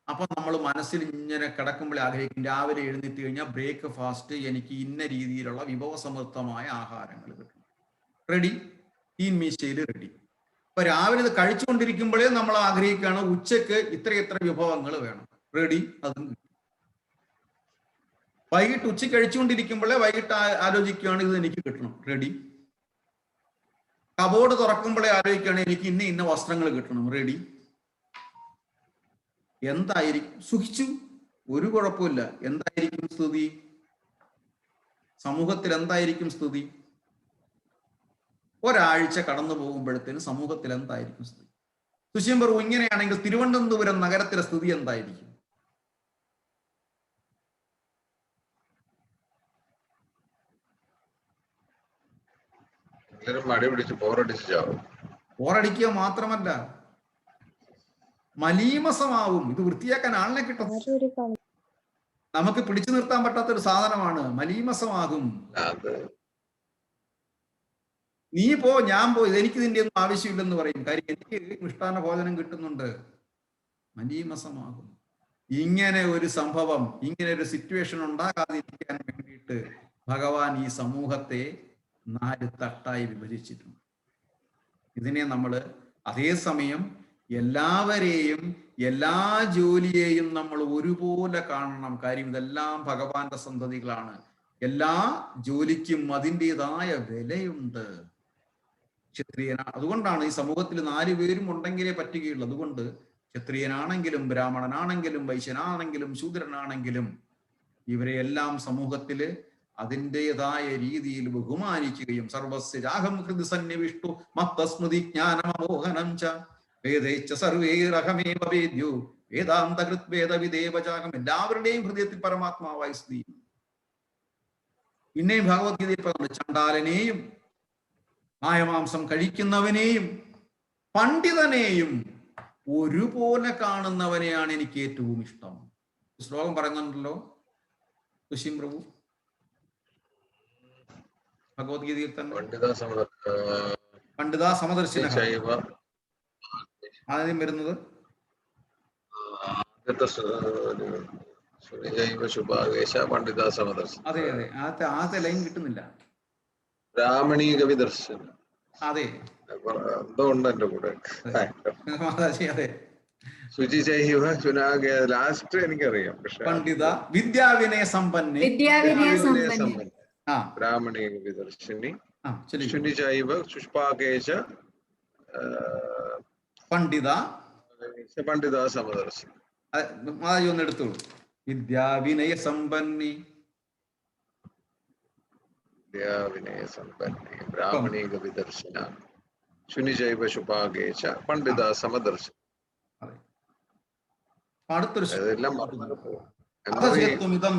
A: അപ്പൊ നമ്മൾ മനസ്സിൽ ഇങ്ങനെ കിടക്കുമ്പോൾ ആഗ്രഹിക്കും, രാവിലെ എഴുന്നേറ്റ് കഴിഞ്ഞാൽ ബ്രേക്ക്ഫാസ്റ്റ് എനിക്ക് ഇന്ന രീതിയിലുള്ള വിഭവസമൃദ്ധമായ ആഹാരങ്ങൾ കിട്ടണം. റെഡി, ഈ മീശയിൽ റെഡി. അപ്പൊ രാവിലെ ഇത് കഴിച്ചുകൊണ്ടിരിക്കുമ്പോഴേ നമ്മൾ ആഗ്രഹിക്കുകയാണ് ഉച്ചക്ക് ഇത്ര വിഭവങ്ങൾ വേണം. റെഡി, അതും കിട്ടും. വൈകിട്ട് ഉച്ച കഴിച്ചുകൊണ്ടിരിക്കുമ്പോഴേ വൈകിട്ട് ആലോചിക്കുകയാണ് ഇത് എനിക്ക് കിട്ടണം. റെഡി. കബോർഡ് തുറക്കുമ്പോഴേ ആലോചിക്കുകയാണ് എനിക്ക് ഇന്ന വസ്ത്രങ്ങൾ കിട്ടണം. റെഡി. എന്തായിരിക്കും? സുഖിച്ചു, ഒരു കുഴപ്പമില്ല. എന്തായിരിക്കും സ്ഥിതി? സമൂഹത്തിൽ എന്തായിരിക്കും സ്ഥിതി? ഒരാഴ്ച കടന്നു പോകുമ്പോഴത്തേന് സമൂഹത്തിൽ എന്തായിരിക്കും സ്ഥിതി? സുശീം പ്രഭു, ഇങ്ങനെയാണെങ്കിൽ തിരുവനന്തപുരം നഗരത്തിലെ സ്ഥിതി എന്തായിരിക്കും? ബോറടിക്കുക മാത്രമല്ല മലീമസമാവും. ഇത് വൃത്തിയാക്കാൻ ആളിനെ കിട്ടും. നമുക്ക് പിടിച്ചു നിർത്താൻ പറ്റാത്ത ഒരു സാധനമാണ്, മലീമസമാകും. നീ പോ, ഞാൻ പോ, എനിക്ക് നിന്റെ ഒന്നും ആവശ്യമില്ലെന്ന് പറയും. കാര്യം എനിക്ക് മിഷ്ടാന്ന ഭോജനം കിട്ടുന്നുണ്ട്. മലീമസമാകും. ഇങ്ങനെ ഒരു സംഭവം, ഇങ്ങനെ ഒരു സിറ്റുവേഷൻ ഉണ്ടാകാതിരിക്കാൻ വേണ്ടിയിട്ട് ഭഗവാൻ ഈ സമൂഹത്തെ 4 തട്ടായി വിഭജിച്ചിട്ടുണ്ട്. ഇതിനെ നമ്മൾ അതേസമയം എല്ലാവരെയും എല്ലാ ജോലിയെയും നമ്മൾ ഒരുപോലെ കാണണം. കാര്യം ഇതെല്ലാം ഭഗവാന്റെ സന്തതികളാണ്. എല്ലാ ജോലിക്കും അതിൻ്റെതായ വിലയുണ്ട്. ക്ഷത്രിയനാ, അതുകൊണ്ടാണ് ഈ സമൂഹത്തിൽ 4 പേരും ഉണ്ടെങ്കിലേ പറ്റുകയുള്ളൂ. അതുകൊണ്ട് ക്ഷത്രിയനാണെങ്കിലും ബ്രാഹ്മണനാണെങ്കിലും വൈശ്യനാണെങ്കിലും ശൂദ്രനാണെങ്കിലും ഇവരെ എല്ലാം സമൂഹത്തില് അതിൻ്റെതായ രീതിയിൽ ബഹുമാനിക്കുകയും സർവസ്യ രാഗം ഹൃദി സന്നിവിഷ്ടു മത്തസ്മൃതി ജ്ഞാനമോഹനം ച വേദൈച്ച സർവേരഹമേവ വേദ്യോ വേദാന്തകൃത് വേദവിദേവചാകം. എല്ലാവരുടെയും ഹൃദയത്തിൽ പരമാത്മാവായി സ്ഥിതി. പിന്നെയും ഭഗവത്ഗീതയിൽ പറയുന്നത് ചണ്ടാലനെയും മായമാംസം കഴിക്കുന്നവനെയും പണ്ഡിതനെയും ഒരുപോലെ കാണുന്നവനെയാണ് എനിക്ക് ഏറ്റവും ഇഷ്ടം. ശ്ലോകം പറയുന്നുണ്ടല്ലോ സുശീം പ്രഭു ഭഗവത്ഗീതയിൽ തന്നെ. പണ്ഡിത സമദർശിന ആദ്യം വരുന്നത് അതെ അതെ, ആദ്യത്തെ ലൈൻ കിട്ടുന്നില്ല.
F: ബ്രാഹ്മണീക വിദർശനം.
A: അതെ
F: എന്തോ ഉണ്ട് എന്റെ കൂടെ.
A: അതെ,
F: ശുചിചൈവ ശുനാഗ, ലാസ്റ്റ് എനിക്കറിയാം. പക്ഷെ
A: പണ്ഡിത വിദ്യാവിനയ സമ്പന്നെ
F: ബ്രാഹ്മണീക വിദർശിനി ശുനിചൈവ ശുഷ്പാകേശ
A: പണ്ഡിത
F: പണ്ഡിത സമദർശി.
A: ഒന്ന് എടുത്തോളൂ. വിദ്യാവിനയ സമ്പന്നി
F: വിദ്യാവിനയ സമ്പന്നി ബ്രാഹ്മണീക വിദർശന ശുനിചൈവ ശുപാകേശ പണ്ഡിത സമദർശി.
A: അടുത്തൊരു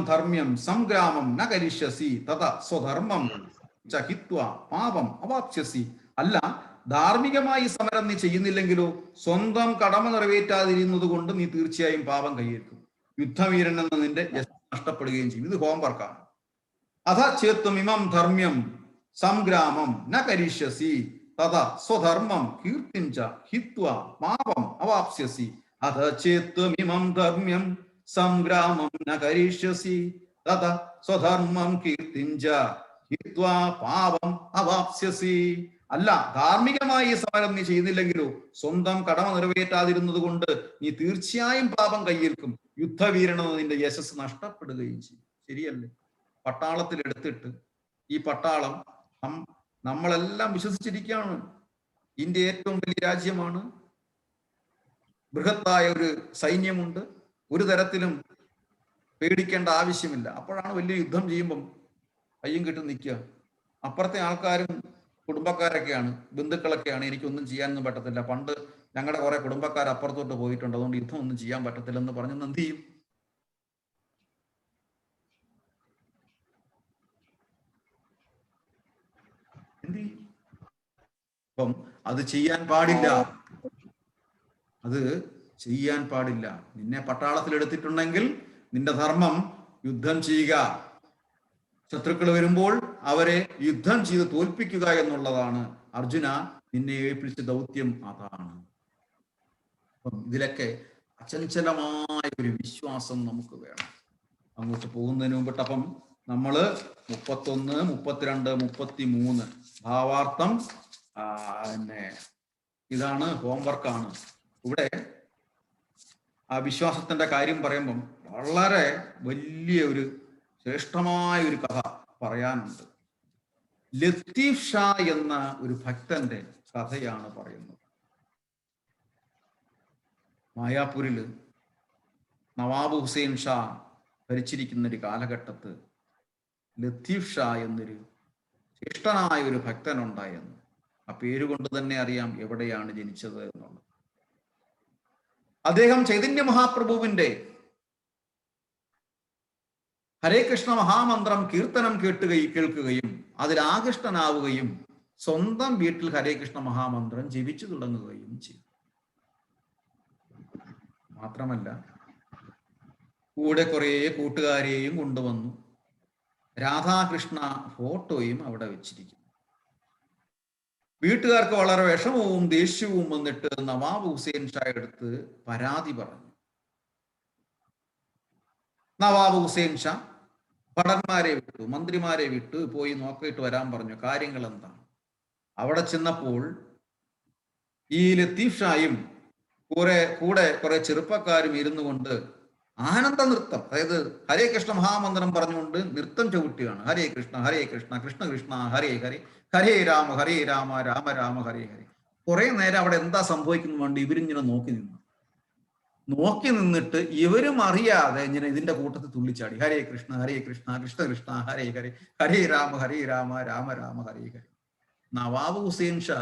A: ധർമ്മ്യം സംഗ്രാമം ന കരിഷ്യസി തഥാ സ്വധർമ്മം ച ഹിത്വാ പാപം അവാപ്സ്യസി. അല്ല, ധാർമ്മികമായി സമരം നീ ചെയ്യുന്നില്ലെങ്കിലോ സ്വന്തം കടമ നിറവേറ്റാതിരുന്നത് കൊണ്ട് നീ തീർച്ചയായും പാപം കൈയേൽക്കും. യുദ്ധവീരൻ എന്ന നിന്റെ നഷ്ടപ്പെടുകയും ചെയ്യും. ഇത് ഹോംവർക്കാണ്. അഥ ചേത്വം ഇമം ധർമ്മ്യം സംഗ്രാമം ന കരിഷ്യസി തഥാ സ്വധർമ്മം കീർത്തിം ച ഹിത്വാ പാപം അവാപ്സ്യസി. അഥ ചേത്വമിമം ധർമ്മ്യം സംഗ്രാമം ന കരിഷ്യസി തഥാ സ്വധർമ്മം കീർത്തിം ച ഹിത്വാ പാപം അവാപ്സ്യസി. അല്ല, ധാർമ്മികമായി ഈ സമരം നീ ചെയ്യുന്നില്ലെങ്കിലോ സ്വന്തം കടമ നിറവേറ്റാതിരുന്നത് കൊണ്ട് നീ തീർച്ചയായും പാപം കയ്യേൽക്കും. യുദ്ധവീരനെന്ന് നിന്റെ യശസ് നഷ്ടപ്പെടുകയും ചെയ്യും. ശരിയല്ലേ? പട്ടാളത്തിൽ എടുത്തിട്ട് ഈ പട്ടാളം നമ്മളെല്ലാം വിശ്വസിച്ചിരിക്കുകയാണ്. ഇന്ത്യ ഏറ്റവും വലിയ രാജ്യമാണ്, ബൃഹത്തായ ഒരു സൈന്യമുണ്ട്, ഒരു തരത്തിലും പേടിക്കേണ്ട ആവശ്യമില്ല. അപ്പോഴാണ് വലിയ യുദ്ധം ചെയ്യുമ്പം കയ്യും കെട്ടി നിൽക്കുക. അപ്പുറത്തെ ആൾക്കാരും കുടുംബക്കാരൊക്കെയാണ്, ബന്ധുക്കളൊക്കെയാണ്. എനിക്കൊന്നും ചെയ്യാനൊന്നും പറ്റത്തില്ല, പണ്ട് ഞങ്ങളുടെ കുറെ കുടുംബക്കാർ അപ്പുറത്തോട്ട് പോയിട്ടുണ്ട്, അതുകൊണ്ട് യുദ്ധം ഒന്നും ചെയ്യാൻ പറ്റത്തില്ലെന്ന് പറഞ്ഞ് എന്ത് ചെയ്യും? അപ്പം അത് ചെയ്യാൻ പാടില്ല, അത് ചെയ്യാൻ പാടില്ല. നിന്നെ പട്ടാളത്തിൽ എടുത്തിട്ടുണ്ടെങ്കിൽ നിന്റെ ധർമ്മം യുദ്ധം ചെയ്യുക, ശത്രുക്കൾ വരുമ്പോൾ അവരെ യുദ്ധം ചെയ്ത് തോൽപ്പിക്കുക എന്നുള്ളതാണ്. അർജുന, നിന്നെ ഏൽപ്പിച്ച ദൗത്യം അതാണ്. അപ്പം ഇതിലൊക്കെ അചഞ്ചലമായ ഒരു വിശ്വാസം നമുക്ക് വേണം അങ്ങോട്ട് പോകുന്നതിന് മുമ്പിട്ട്. അപ്പം നമ്മള് 31, 32, 33 ഭാവാർത്ഥം ഇതാണ്, ഹോംവർക്കാണ്. ഇവിടെ ആ വിശ്വാസത്തിന്റെ കാര്യം പറയുമ്പം വളരെ വലിയ ഒരു ശ്രേഷ്ഠമായ ഒരു കഥ പറയാനുണ്ട്. ലത്തീഫ് ഷാ എന്ന ഒരു ഭക്തന്റെ കഥയാണ് പറയുന്നത്. മായാപൂരിൽ നവാബ് ഹുസൈൻ ഷാ ഭരിച്ചിരിക്കുന്ന ഒരു കാലഘട്ടത്ത് ലത്തീഫ് ഷാ എന്നൊരു ശ്രേഷ്ഠനായ ഒരു ഭക്തനുണ്ടായെന്ന്. ആ പേരുകൊണ്ട് തന്നെ അറിയാം എവിടെയാണ് ജനിച്ചത് എന്നുള്ളത്. അദ്ദേഹം ചൈതന്യ മഹാപ്രഭുവിന്റെ ഹരേ കൃഷ്ണ മഹാമന്ത്രം കീർത്തനം കേൾക്കുകയും അതിൽ ആകൃഷ്ടനാവുകയും സ്വന്തം വീട്ടിൽ ഹരേ കൃഷ്ണ മഹാമന്ത്രം ജപിച്ചു തുടങ്ങുകയും ചെയ്തു. മാത്രമല്ല കൂടെ കുറെ കൂട്ടുകാരെയും കൊണ്ടുവന്നു. രാധാകൃഷ്ണ ഫോട്ടോയും അവിടെ വെച്ചിരിക്കുന്നു. വീട്ടുകാർക്ക് വളരെ വിഷമവും ദേഷ്യവും വന്നിട്ട് നവാബ് ഹുസൈൻ ഷാ എടുത്ത് പരാതി പറഞ്ഞു. നവാബ് ഹുസൈൻ ഷാ ഭടന്മാരെ വിട്ടു, മന്ത്രിമാരെ വിട്ടു, പോയി നോക്കിയിട്ട് വരാൻ പറഞ്ഞു കാര്യങ്ങൾ എന്താണ്. അവിടെ ചെന്നപ്പോൾ ഈ ലത്തീഫ് ഷായും കൂടെ കുറെ ചെറുപ്പക്കാരും ഇരുന്നു കൊണ്ട് ആനന്ദ നൃത്തം, അതായത് ഹരേ കൃഷ്ണ മഹാമന്ത്രം പറഞ്ഞുകൊണ്ട് നൃത്തം ചവിട്ടുകയാണ്. ഹരേ കൃഷ്ണ കൃഷ്ണ കൃഷ്ണ ഹരേ ഹരേ, ഹരേ രാമ രാമ രാമ ഹരേ ഹരേ. കുറെ നേരം അവിടെ എന്താ സംഭവിക്കുന്നു വേണ്ടി ഇവരിങ്ങനെ നോക്കി നിന്നിട്ട് ഇവരും അറിയാതെ ഇങ്ങനെ ഇതിന്റെ കൂട്ടത്തിൽ തുള്ളിച്ചാടി. ഹരേ കൃഷ്ണ കൃഷ്ണ കൃഷ്ണ ഹരേ ഹരേ, ഹരേ രാമ രാമ രാമ ഹരേ ഹരേ. നവാബ് ഹുസൈൻ ഷാ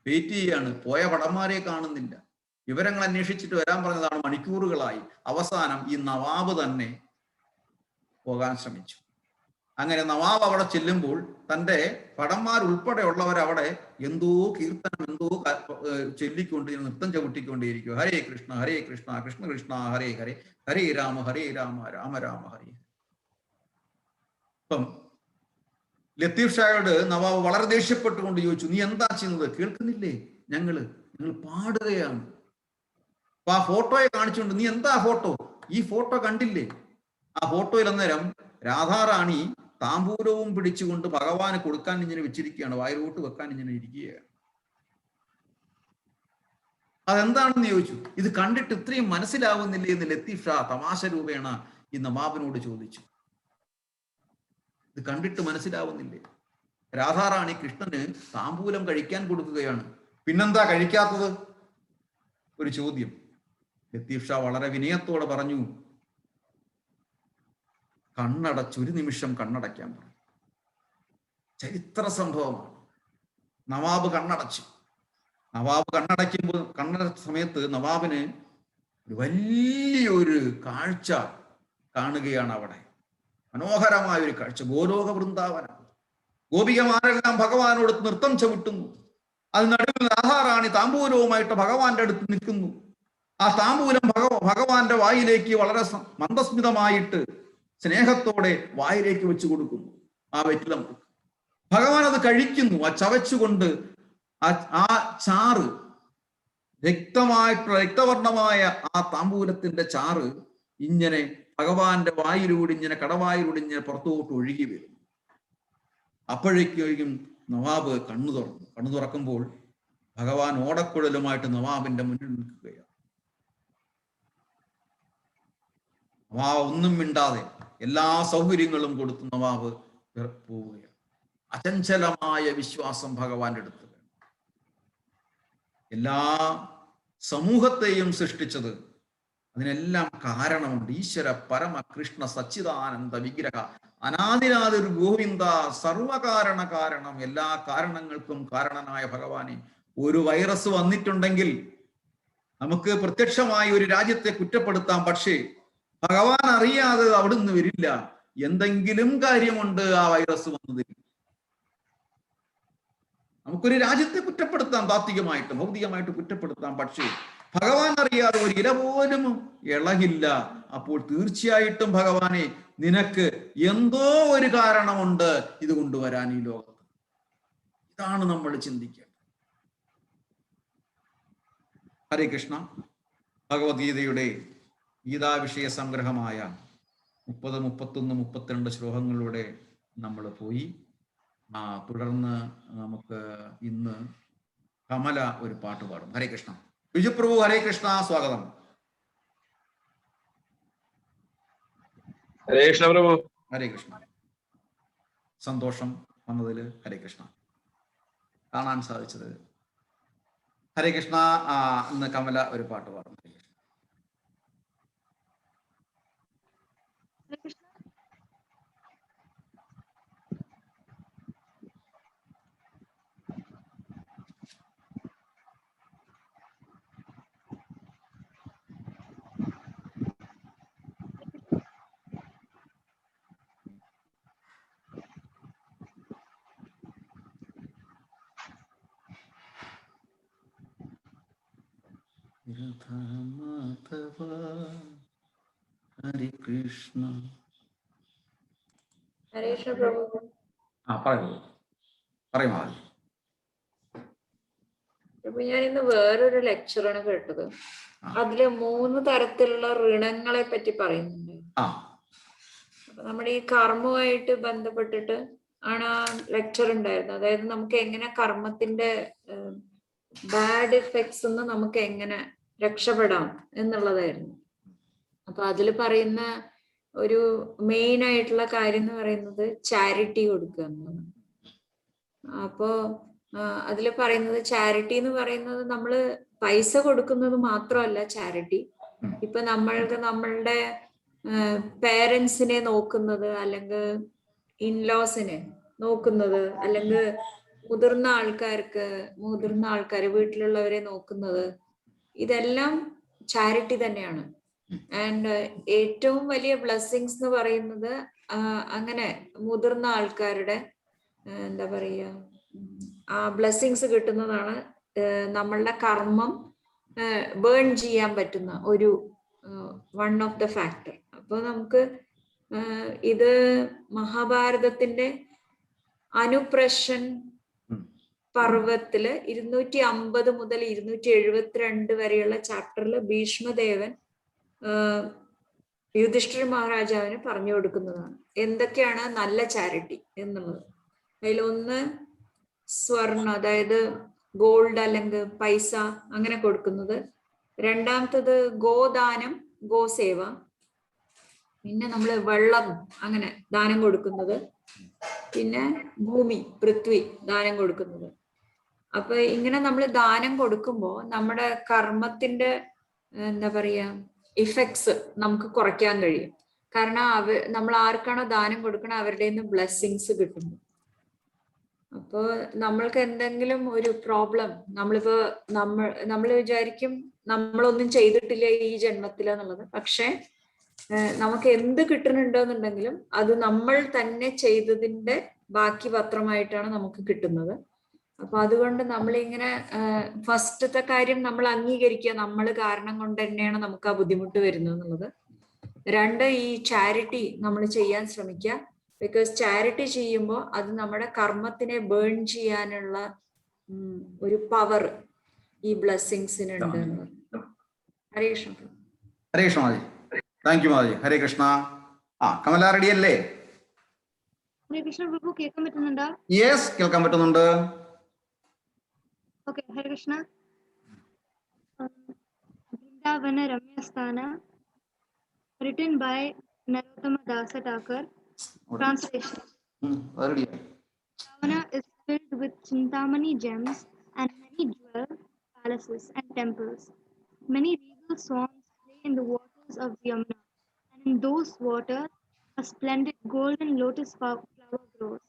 A: വെയിറ്റ് ചെയ്യാണ്. പോയ ഭടന്മാരെ കാണുന്നില്ല. വിവരങ്ങൾ അന്വേഷിച്ചിട്ട് വരാൻ പറഞ്ഞതാണ് മണിക്കൂറുകളായി. അവസാനം ഈ നവാബ് തന്നെ പോകാൻ ശ്രമിച്ചു. അങ്ങനെ നവാബ് അവിടെ ചെല്ലുമ്പോൾ തൻ്റെ ഭടന്മാരുൾപ്പെടെയുള്ളവർ അവിടെ എന്തോ കീർത്തനം എന്തോ ചൊല്ലിക്കൊണ്ട് നൃത്തം ചവിട്ടിക്കൊണ്ടേയിരിക്കും. ഹരേ കൃഷ്ണ കൃഷ്ണ കൃഷ്ണ ഹരേ ഹരേ, ഹരേ രാമ രാമ രാമ ഹരേ. ഇപ്പം ലത്തീഫ് ഷായോട് നവാബ് വളരെ ദേഷ്യപ്പെട്ടുകൊണ്ട് ചോദിച്ചു, നീ എന്താ ചെയ്യുന്നത്? കേൾക്കുന്നില്ലേ? ഞങ്ങൾ പാടുകയാണ്. അപ്പൊ ആ ഫോട്ടോയെ കാണിച്ചുകൊണ്ട്, നീ എന്താ ഫോട്ടോ? ഈ ഫോട്ടോ കണ്ടില്ലേ? ആ ഫോട്ടോയിൽ അന്നേരം രാധാറാണി താമ്പൂരവും പിടിച്ചുകൊണ്ട് ഭഗവാന് കൊടുക്കാൻ ഇങ്ങനെ വെച്ചിരിക്കുകയാണ്, വായിലോട്ട് വെക്കാൻ ഇങ്ങനെ ഇരിക്കുകയാണ്. അതെന്താണെന്ന് ചോദിച്ചു. ഇത് കണ്ടിട്ട് ഇത്രയും മനസ്സിലാവുന്നില്ലേ എന്ന് ലത്തീഫ് ഷാ തമാശ രൂപേണ ഈ നവാബിനോട് ചോദിച്ചു. ഇത് കണ്ടിട്ട് മനസ്സിലാവുന്നില്ലേ? രാധാറാണി കൃഷ്ണന് താമ്പൂലം കഴിക്കാൻ കൊടുക്കുകയാണ്, പിന്നെന്താ കഴിക്കാത്തത്? ഒരു ചോദ്യം. ലത്തീഫ് ഷാ വളരെ വിനയത്തോടെ പറഞ്ഞു, കണ്ണടച്ചൊരു നിമിഷം കണ്ണടയ്ക്കാൻ പറഞ്ഞു. ചരിത്ര സംഭവമാണ്. നവാബ് കണ്ണടച്ചു. നവാബ് കണ്ണടച്ച സമയത്ത് നവാബിന് വലിയൊരു കാഴ്ച കാണുകയാണ്. അവിടെ മനോഹരമായ ഒരു കാഴ്ച. ഗോലോക വൃന്ദാവനം. ഗോപികമാരെല്ലാം ഭഗവാനോട് നൃത്തം ചവിട്ടുന്നു. അതിനടുവിൽ രാധാറാണി താമ്പൂലവുമായിട്ട് ഭഗവാന്റെ അടുത്ത് നിൽക്കുന്നു. ആ താമ്പൂലം ഭഗവാന്റെ വായിലേക്ക് വളരെ മന്ദസ്മിതമായിട്ട് സ്നേഹത്തോടെ വായിലേക്ക് വെച്ചു കൊടുക്കുന്നു. ആ വെറ്റിലം ഭഗവാൻ അത് കഴിക്കുന്നു. ആ ചവച്ചുകൊണ്ട് ആ ചാറ്, രക്തവർണമായ ആ താമ്പൂലത്തിന്റെ ചാറ് ഇങ്ങനെ ഭഗവാന്റെ വായിലൂടെ ഇങ്ങനെ കടവായിലൂടെ ഇങ്ങനെ പുറത്തോട്ട് ഒഴുകി വരും. അപ്പോഴേക്കും നവാബ് കണ്ണു തുറക്കുമ്പോൾ ഭഗവാൻ ഓടക്കുഴലുമായിട്ട് നവാബിന്റെ മുന്നിൽ നിൽക്കുകയാണ്. നവാബ് ഒന്നും മിണ്ടാതെ എല്ലാ സൗകര്യങ്ങളും കൊടുത്ത് നവാബ് പോവുകയാണ്. അചഞ്ചലമായ വിശ്വാസം ഭഗവാന്റെ അടുത്ത്. എല്ലാ സമൂഹത്തെയും സൃഷ്ടിച്ചത്, അതിനെല്ലാം കാരണമുണ്ട്. ഈശ്വര പരമ കൃഷ്ണ സച്ചിദാനന്ദ വിഗ്രഹ അനാദിനാദിർ ഗോവിന്ദ സർവകാരണം. എല്ലാ കാരണങ്ങൾക്കും കാരണനായ ഭഗവാനെ. ഒരു വൈറസ് വന്നിട്ടുണ്ടെങ്കിൽ നമുക്ക് പ്രത്യക്ഷമായി ഒരു രാജ്യത്തെ കുറ്റപ്പെടുത്താം, പക്ഷേ ഭഗവാൻ അറിയാതെ അവിടുന്ന് വരില്ല. എന്തെങ്കിലും കാര്യമുണ്ട് ആ വൈറസ് വന്നതിൽ. നമുക്കൊരു രാജ്യത്തെ കുറ്റപ്പെടുത്താം, താത്വികമായിട്ട് ഭൗതികമായിട്ട് കുറ്റപ്പെടുത്താം, പക്ഷേ ഭഗവാൻ അറിയാതെ ഒരു ഇല പോലും ഇളകില്ല. അപ്പോൾ തീർച്ചയായിട്ടും ഭഗവാനെ, നിനക്ക് എന്തോ ഒരു കാരണമുണ്ട് ഇത് കൊണ്ടുവരാൻ ഈ ലോകത്ത്. ഇതാണ് നമ്മൾ ചിന്തിക്കേണ്ടത്. ഹരേ കൃഷ്ണ. ഭഗവത്ഗീതയുടെ ഗീതാവിഷയ സംഗ്രഹമായ 30, 31, 32 ശ്ലോകങ്ങളിലൂടെ നമ്മൾ പോയി. തുടർന്ന് നമുക്ക് ഇന്ന് കമല ഒരു പാട്ട് പാടും. ഹരേ കൃഷ്ണ. ബിജുപ്രഭു ഹരേ കൃഷ്ണ, സ്വാഗതം.
G: ഹരേ കൃഷ്ണ പ്രഭു.
A: ഹരേ കൃഷ്ണ. സന്തോഷം വന്നതിൽ. ഹരേ കൃഷ്ണ. കാണാൻ സാധിച്ചത്. ഹരേ കൃഷ്ണ. ഇന്ന് കമല ഒരു പാട്ട് പാടും. ഹരേ കൃഷ്ണ. ഹരേ കൃഷ്ണ.
C: ഹരേ കൃഷ്ണ പ്രഭു.
A: പറയൂ.
C: അപ്പൊ ഞാൻ ഇന്ന് വേറൊരു ലെക്ചറാണ് കേട്ടത്. അതില് 3 തരത്തിലുള്ള ഋണങ്ങളെ പറ്റി പറയുന്നുണ്ട്. അപ്പൊ നമ്മുടെ ഈ കർമ്മവുമായിട്ട് ബന്ധപ്പെട്ടിട്ട് ആണ് ആ ലെക്ചർ ഉണ്ടായിരുന്നത്. അതായത് നമുക്ക് എങ്ങനെ കർമ്മത്തിന്റെ ബാഡ് ഇഫക്ട്സ് നിന്ന് നമുക്ക് എങ്ങനെ രക്ഷപ്പെടാം എന്നുള്ളതായിരുന്നു. അപ്പൊ അതിൽ പറയുന്ന ഒരു മെയിൻ ആയിട്ടുള്ള കാര്യം എന്ന് പറയുന്നത് ചാരിറ്റി കൊടുക്കുക എന്നുള്ളതാണ്. അപ്പോ അതിൽ പറയുന്നത് ചാരിറ്റി എന്ന് പറയുന്നത് നമ്മള് പൈസ കൊടുക്കുന്നത് മാത്രമല്ല ചാരിറ്റി. ഇപ്പൊ നമ്മളുടെ പേരൻസിനെ നോക്കുന്നത്, അല്ലെങ്കിൽ ഇൻലോസിനെ നോക്കുന്നത്, അല്ലെങ്കിൽ മുതിർന്ന ആൾക്കാര് വീട്ടിലുള്ളവരെ നോക്കുന്നത്, ഇതെല്ലാം ചാരിറ്റി തന്നെയാണ്. ആൻഡ് ഏറ്റവും വലിയ ബ്ലെസ്സിങ്സ് എന്ന് പറയുന്നത് അങ്ങനെ മുതിർന്ന ആൾക്കാരുടെ എന്താ പറയുക, ആ ബ്ലെസ്സിങ്സ് കിട്ടുന്നതാണ് നമ്മളുടെ കർമ്മം ബേൺ ചെയ്യാൻ പറ്റുന്ന ഒരു വൺ ഓഫ് ദ ഫാക്ടർ. അപ്പൊ നമുക്ക് ഇത് മഹാഭാരതത്തിന്റെ അനുപ്രഷൻ പർവത്തില് 250 മുതൽ 272 വരെയുള്ള ചാപ്റ്ററിൽ ഭീഷ്മദേവൻ യുധിഷ്ഠിര മഹാരാജാവിന് പറഞ്ഞു കൊടുക്കുന്നതാണ് എന്തൊക്കെയാണ് നല്ല ചാരിറ്റി എന്നുള്ളത്. അതിലൊന്ന് സ്വർണ്ണ, അതായത് ഗോൾഡ് അല്ലെങ്കിൽ പൈസ അങ്ങനെ കൊടുക്കുന്നത്. രണ്ടാമത്തത് ഗോദാനം, ഗോസേവ. പിന്നെ നമ്മള് വെള്ളം അങ്ങനെ ദാനം കൊടുക്കുന്നത്. പിന്നെ ഭൂമി, പൃഥ്വി ദാനം കൊടുക്കുന്നത്. അപ്പൊ ഇങ്ങനെ നമ്മൾ ദാനം കൊടുക്കുമ്പോൾ നമ്മുടെ കർമ്മത്തിന്റെ എന്താ പറയാ ഇഫക്ട്സ് നമുക്ക് കുറയ്ക്കാൻ കഴിയും. കാരണം നമ്മൾ ആർക്കാണോ ദാനം കൊടുക്കണം അവരുടെ നിന്ന് ബ്ലെസ്സിങ്സ് കിട്ടുന്നു. അപ്പോ നമ്മൾക്ക് എന്തെങ്കിലും ഒരു പ്രോബ്ലം, നമ്മൾ വിചാരിക്കും നമ്മളൊന്നും ചെയ്തിട്ടില്ല ഈ ജന്മത്തിലെന്നുള്ളത്. പക്ഷെ നമുക്ക് എന്ത് കിട്ടുന്നുണ്ടോന്നുണ്ടെങ്കിലും അത് നമ്മൾ തന്നെ ചെയ്തതിന്റെ ബാക്കി പത്രമായിട്ടാണ് നമുക്ക് കിട്ടുന്നത്. അപ്പൊ അതുകൊണ്ട് നമ്മളിങ്ങനെ ഫസ്റ്റത്തെ കാര്യം നമ്മൾ അംഗീകരിക്കുക, നമ്മൾ കാരണം കൊണ്ട് തന്നെയാണ് നമുക്ക് ആ ബുദ്ധിമുട്ട് വരുന്നത് എന്നുള്ളത്. രണ്ട്, ഈ ചാരിറ്റി നമ്മൾ ചെയ്യാൻ ശ്രമിക്കുക. ബിക്കോസ് ചാരിറ്റി ചെയ്യുമ്പോൾ അത് നമ്മുടെ കർമ്മത്തിനെ ബേൺ ചെയ്യാനുള്ള ഒരു പവർ ഈ ബ്ലെസ്സിങ്സിനുണ്ട്. ഹരേ കൃഷ്ണ.
A: ഹരേ Krishna Mataji. Thank you Mataji. Hare Krishna. Kamala ready അല്ലേ?
G: ഹരേ കൃഷ്ണ പ്രഭു, കേൾക്കാൻ പറ്റുന്നുണ്ടോ?
A: യെസ്, കേൾക്കാൻ പറ്റുന്നുണ്ട്.
G: ഓക്കെ. ഹരേ കൃഷ്ണ. വൃന്ദാവന രമ്യസ്ഥാന, written by Narottama Dasa Thakur. Translation. Vrindavan is filled with Chintamani gems and many jewel palaces and temples. Many regal swans play in the waters of the Yamuna, and in those waters a splendid golden lotus flower grows.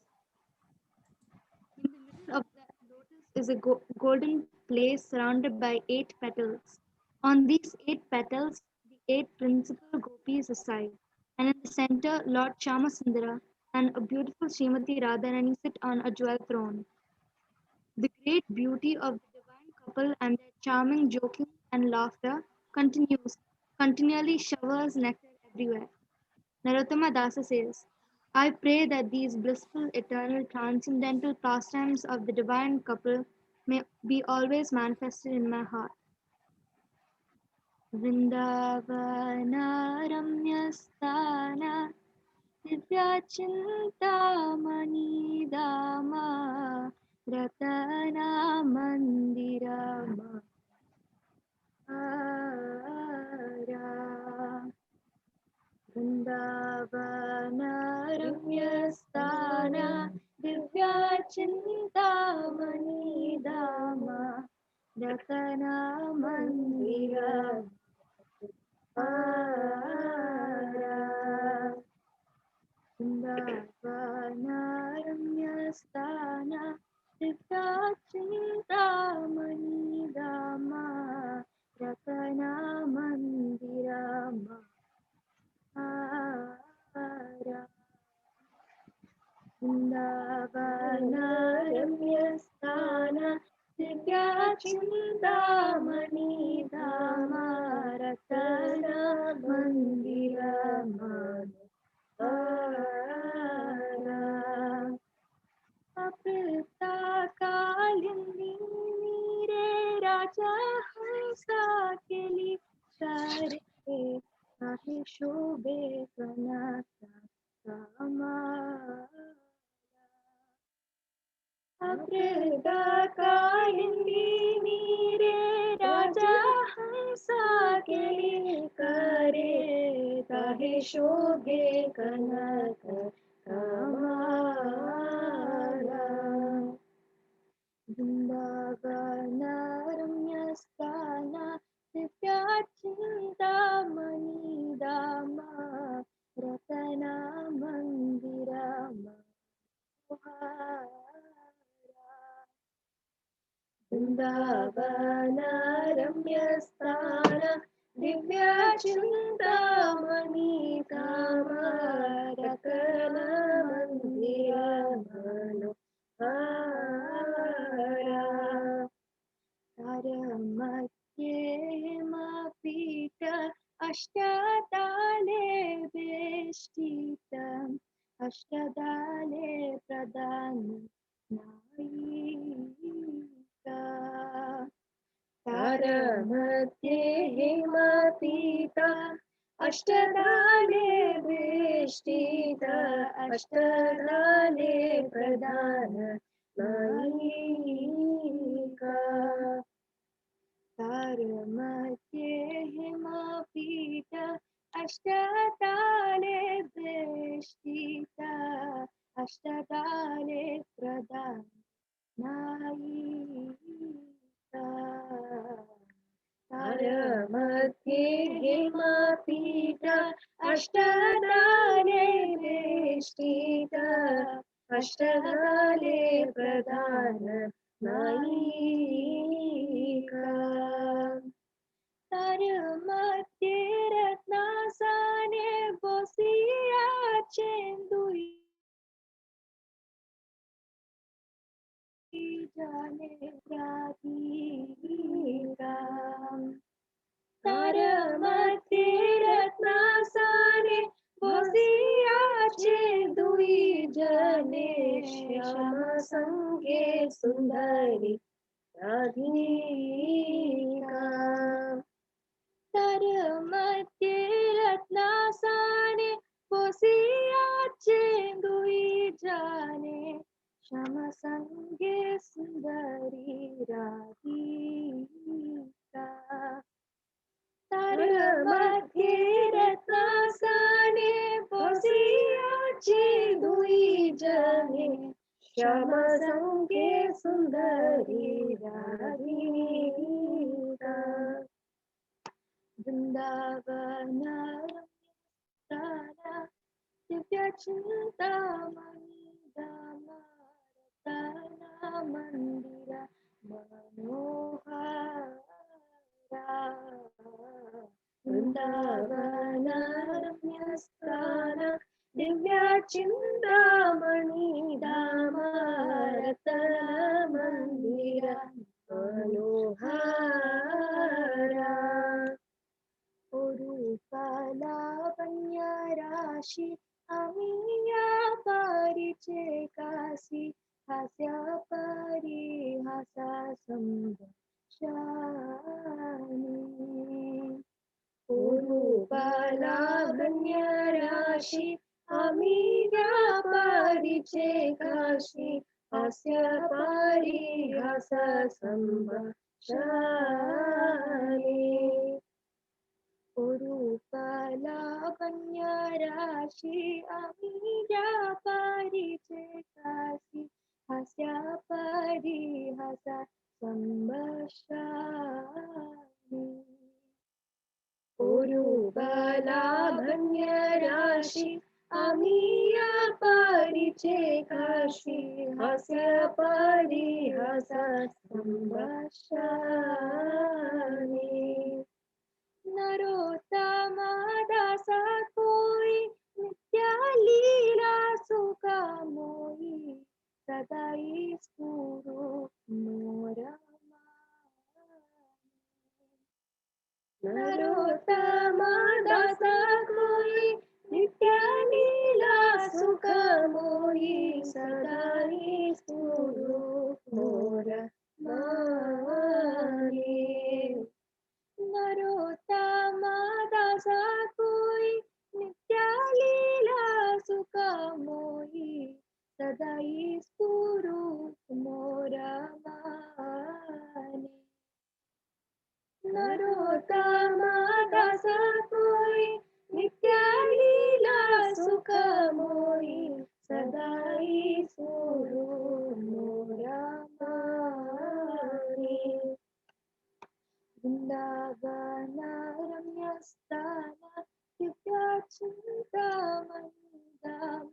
G: In the middle of the lotus is a golden place surrounded by 8 petals. On these 8 petals, the 8 principal gopis reside, and in the center, Lord Chamasundara and a beautiful Srimati Radharani sit on a jewel throne. The great beauty of the divine couple and their charming joking and laughter continually showers nectar everywhere. Narottama Dasa says, I pray that these blissful, eternal, transcendental pastimes of the divine couple may be always manifested in my heart. Vrindavana Ramyasthana Divya Chintamani Dama Ratana Mandirama Vrindavana Ramyasthana Divya Chintamani Dama Ratana Mandirama Vrindavana Ramyasthana Divya Chintamani Dama Ratana Mandirama Vrindavana Ramyasthana Divya Chintamani Dama Ratana Mandirama Aprita Kalindi Nire राजा हंसा केली करे काहे शोभे कणाचा कामाला अप्रदा कालिंदी रे राजा हंसा केली करे काहे शोभे कणाचा कामाला वृंदावना रम्यस्थाना दिव्या चिंतामणी दामा रतना मंदिरा मनोहारा वृंदावना रम्यस्थाना दिव्या चिंतामणी दामा रतना मंदिरा मनोहारा तारमध्ये हेमपीठ अष्टदाले वेष्टित अष्टदाले प्रदान नायिका तारमध्ये हेमपीठ अष्टदाले वेष्टित अष्टदाले प्रदान नायिका तारमध्ये हेमपीठ अष्टदाले वेष्टित अष्टदाले प्रदान नायिका तारमध्ये हेमपीठ अष्टदाले वेष्टित अष्टदाले प्रदान नायिका तारमध्ये रत्नासाने बसिया चेंदुई जाने राधिका तारमध्ये रत्नासाने बसिया चेंदुई जने श्याम संगे सुंदरी राधिका तारमध्ये रत्नासाने बसिया चेंदुई जाने श्याम संगे सुंदरी राधिका तारमध्ये रत्नासाने बसिया चेंदुई जाने श्याम संगे सुंदरी राधिका वृंदावना दिव्य चिंतामणि दामा रतना मंदिरा मनोहारा वृंदावना रम्यस्थाना दिव्य चिंतामणि दामा रतना मंदिरा मनोहारा रूपालावण्य राशि अमीया परिचे काशी हास्य परिहासा संभाषणी रूपालावण्य राशि अमीया परिचे काशी हास्य परिहासा संभाषणी रूपालावण्य राशि अमीया परिचे काशी हास्य परिहासा संभाषणी रूपालावण्य राशि अमीया परिचे काशी हास्य परिहासा संभाषणी नरोत्तमा दासा कोई नित्या लीला सुखा मोई सदाई स्फुरो मोरा नरोत्तमा दासा कोई नित्या लीला सुखा मोई सदाई स्फुरो मोरा मानी
E: सदाई स्वरूप मोरा माने। नरोत्तमा दास कोई नित्य लीला सुख मोई सदाई स्वरूप मोरा माने। वृंदावन रम्य स्थान दिव्य चिंतामणि धाम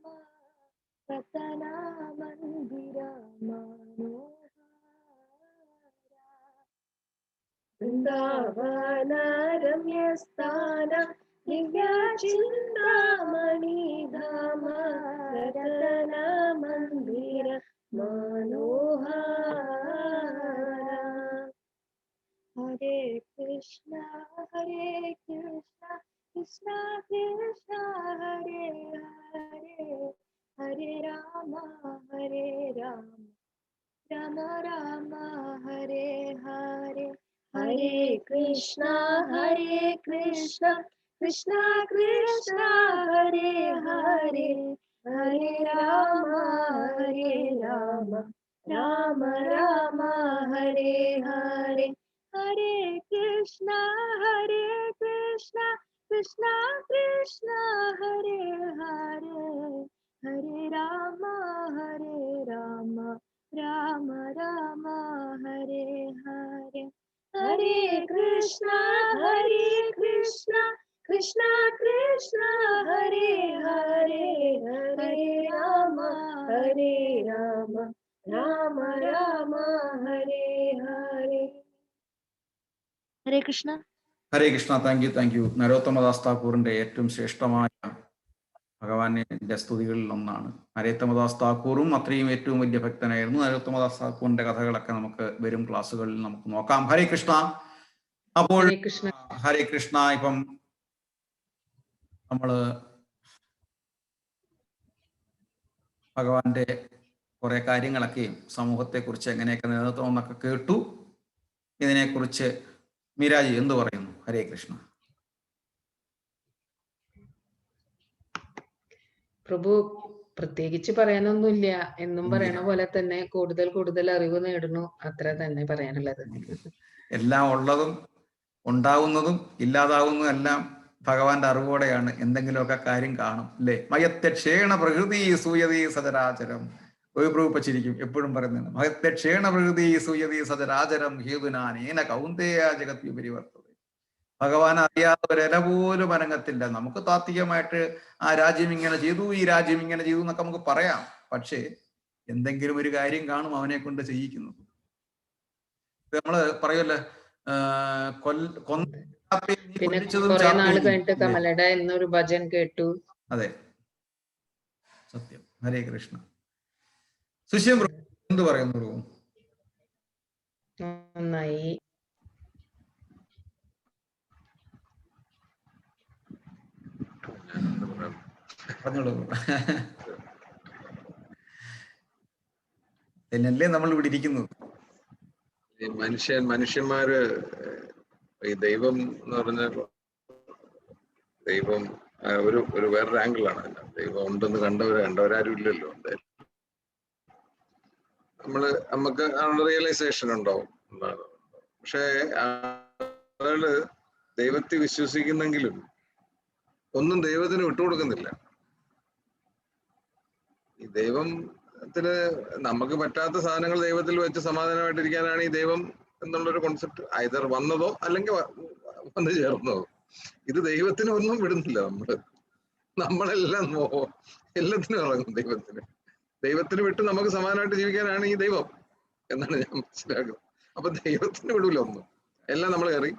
E: रतना मंदिर मनोहरा। वृंदावन रम्य स्थान दिव्य चिंतामणि धाम रतना मंदिर मनोहरा। हरे कृष्णा कृष्णा कृष्णा हरे हरे हरे राम राम राम हरे हरे। हरे कृष्णा कृष्णा कृष्णा हरे हरे हरे राम राम राम हरे हरे। हरे कृष्णा कृष्णा कृष्णा हरे हरे हरे राम राम राम हरे हरे। हरे कृष्णा कृष्णा कृष्णा हरे हरे हरे राम राम हरे हरे। हरे कृष्ण.
A: ഹരേ കൃഷ്ണ. Thank you. നരോത്തമദാസ് താക്കൂറിന്റെ ഏറ്റവും ശ്രേഷ്ഠമായ ഭഗവാന്റെ സ്തുതികളിൽ ഒന്നാണ്. നരോത്തമദാസ് താക്കൂറും അത്രയും ഏറ്റവും വലിയ ഭക്തനായിരുന്നു. നരോത്തമദാസ് താക്കൂറിന്റെ കഥകളൊക്കെ നമുക്ക് വരും ക്ലാസ്സുകളിൽ നമുക്ക് നോക്കാം. ഹരേ കൃഷ്ണ. അപ്പോൾ ഹരേ കൃഷ്ണ. ഇപ്പം നമ്മള് ഭഗവാന്റെ കുറെ കാര്യങ്ങളൊക്കെയും സമൂഹത്തെക്കുറിച്ച് എങ്ങനെയൊക്കെ നിലനിർത്തണം എന്നൊക്കെ കേട്ടു. ഇതിനെക്കുറിച്ച് മീരാജി എന്ത് പറയുന്നു? ഹരേ കൃഷ്ണ.
B: പ്രഭു പ്രത്യേകിച്ച് പറയാനൊന്നുമില്ല. എന്നും പറയണ പോലെ തന്നെ കൂടുതൽ അറിവ് നേടുന്നു, അത്ര തന്നെ പറയാനുള്ളത്.
A: എല്ലാം ഉള്ളതും ഉണ്ടാവുന്നതും ഇല്ലാതാവുന്നതും എല്ലാം ഭഗവാന്റെ അറിവോടെയാണ്. എന്തെങ്കിലുമൊക്കെ കാര്യം കാണും അല്ലേ? മയത്യക്ഷേണ പ്രകൃതി സൂയതി സചരാചരം. ഒരു പ്രൂപ്പിച്ചിരിക്കും എപ്പോഴും പറയുന്നതാണ്. മയത്യക്ഷേണ പ്രകൃതി സൂയതി സചരാചരം ഹേതുനാനേന കൗന്ദേയ ജഗത് വിപരിവർത്തത. ഭഗവാൻ അറിയാത്ത ഒരു ഇല പോലും അനങ്ങത്തില്ല. നമുക്ക് താത്വികമായിട്ട് ആ രാജ്യം ഇങ്ങനെ ചെയ്തു, ഈ രാജ്യം ഇങ്ങനെ ചെയ്തു എന്നൊക്കെ നമുക്ക് പറയാം. പക്ഷേ എന്തെങ്കിലും ഒരു കാര്യം കാണും അവനെ കൊണ്ട് ചെയ്യിക്കുന്നത്. നമ്മള് പറയല്ലേ,
B: പിന്നെ കുറെ നാള് കഴിഞ്ഞിട്ട് കമലട എന്നൊരു ഭജൻ കേട്ടു.
A: അതെ, സത്യം. ഹരേ കൃഷ്ണ. സുശ്യം എന്ത് പറയുന്നു?
B: നന്നായി.
A: പറഞ്ഞോളൂ. എന്നല്ലേ നമ്മൾ ഇവിടെ ഇരിക്കുന്നത്.
F: മനുഷ്യന്മാര് ഈ ദൈവം എന്ന് പറഞ്ഞാൽ ദൈവം ഒരു വേറൊരു ആംഗിളാണ്. ദൈവം ഉണ്ടെന്ന് കണ്ടവരാരും ഇല്ലല്ലോ. എന്തായാലും നമുക്ക് റിയലൈസേഷൻ ഉണ്ടാവും. പക്ഷെ ആളുകള് ദൈവത്തെ വിശ്വസിക്കുന്നെങ്കിലും ഒന്നും ദൈവത്തിന് വിട്ടുകൊടുക്കുന്നില്ല. ഈ ദൈവത്തിന് നമുക്ക് പറ്റാത്ത സാധനങ്ങൾ ദൈവത്തിൽ വെച്ച് സമാധാനമായിട്ടിരിക്കാനാണ് ഈ ദൈവം എന്നുള്ളൊരു കോൺസെപ്റ്റ്. ഐദർ വന്നതോ അല്ലെങ്കിൽ വന്നു ചേർന്നതോ. ഇത് ദൈവത്തിന് ഒന്നും വിടുന്നില്ല. നമ്മളെല്ലാം എല്ലാത്തിനും ഇറങ്ങും ദൈവത്തിന് വിട്ട് നമുക്ക് സമാധാനമായിട്ട് ജീവിക്കാനാണ് ഈ ദൈവം എന്നാണ് ഞാൻ മനസ്സിലാക്കുന്നത്. അപ്പൊ ദൈവത്തിന് വിടൂല ഒന്നും. എല്ലാം നമ്മൾ കയറി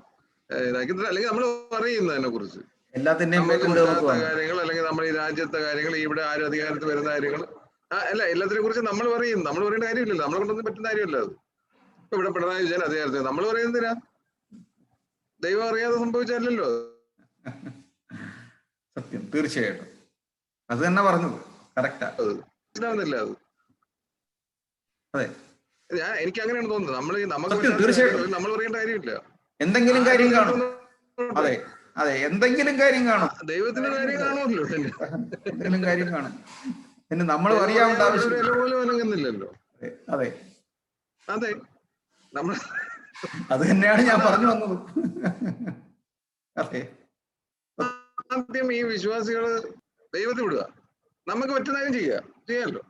F: അല്ലെങ്കിൽ നമ്മൾ പറയുന്നതിനെ കുറിച്ച് കാര്യങ്ങൾ, അല്ലെങ്കിൽ നമ്മൾ ഈ രാജ്യത്തെ കാര്യങ്ങൾ, ഇവിടെ ആരും അധികാരത്തിൽ വരുന്ന കാര്യങ്ങൾ, അല്ല എല്ലാത്തിനെ കുറിച്ച് നമ്മൾ പറയും. നമ്മൾ പറയേണ്ട കാര്യമില്ലല്ലോ. നമ്മളെ കൊണ്ടൊന്നും പറ്റുന്ന കാര്യമല്ല അത്. ഇപ്പൊ ഇവിടെ പിണറായി വിജയൻ അധികാരത്തിൽ നമ്മൾ പറയുന്നതിനാ? ദൈവം അറിയാതെ സംഭവിച്ചല്ലോ.
A: സത്യം, തീർച്ചയായിട്ടും അത് തന്നെ പറഞ്ഞത് കറക്റ്റാ.
F: മനസ്സിലാവുന്നില്ല അത്.
A: അതെ,
F: എനിക്ക് അങ്ങനെയാണ് തോന്നുന്നത്. നമുക്ക് നമ്മൾ പറയേണ്ട കാര്യമില്ല.
A: എന്തെങ്കിലും കാര്യം കാണും. അതെ അതെ, എന്തെങ്കിലും കാര്യം കാണും.
F: ദൈവത്തിന്റെ കാര്യം കാണുമല്ലോ.
A: എന്തെങ്കിലും കാര്യം കാണും. പിന്നെ നമ്മൾ അറിയാവേണ്ട ആവശ്യം
F: പോലും അനങ്ങുന്നില്ലല്ലോ.
A: അതെ
F: അതെ, നമ്മൾ
A: അത് തന്നെയാണ് ഞാൻ പറഞ്ഞു വന്നത്. അതെ,
F: ആദ്യം ഈ വിശ്വാസികള് ദൈവത്തിൽ വിടുക, നമുക്ക് പറ്റുന്നതും ചെയ്യാമല്ലോ.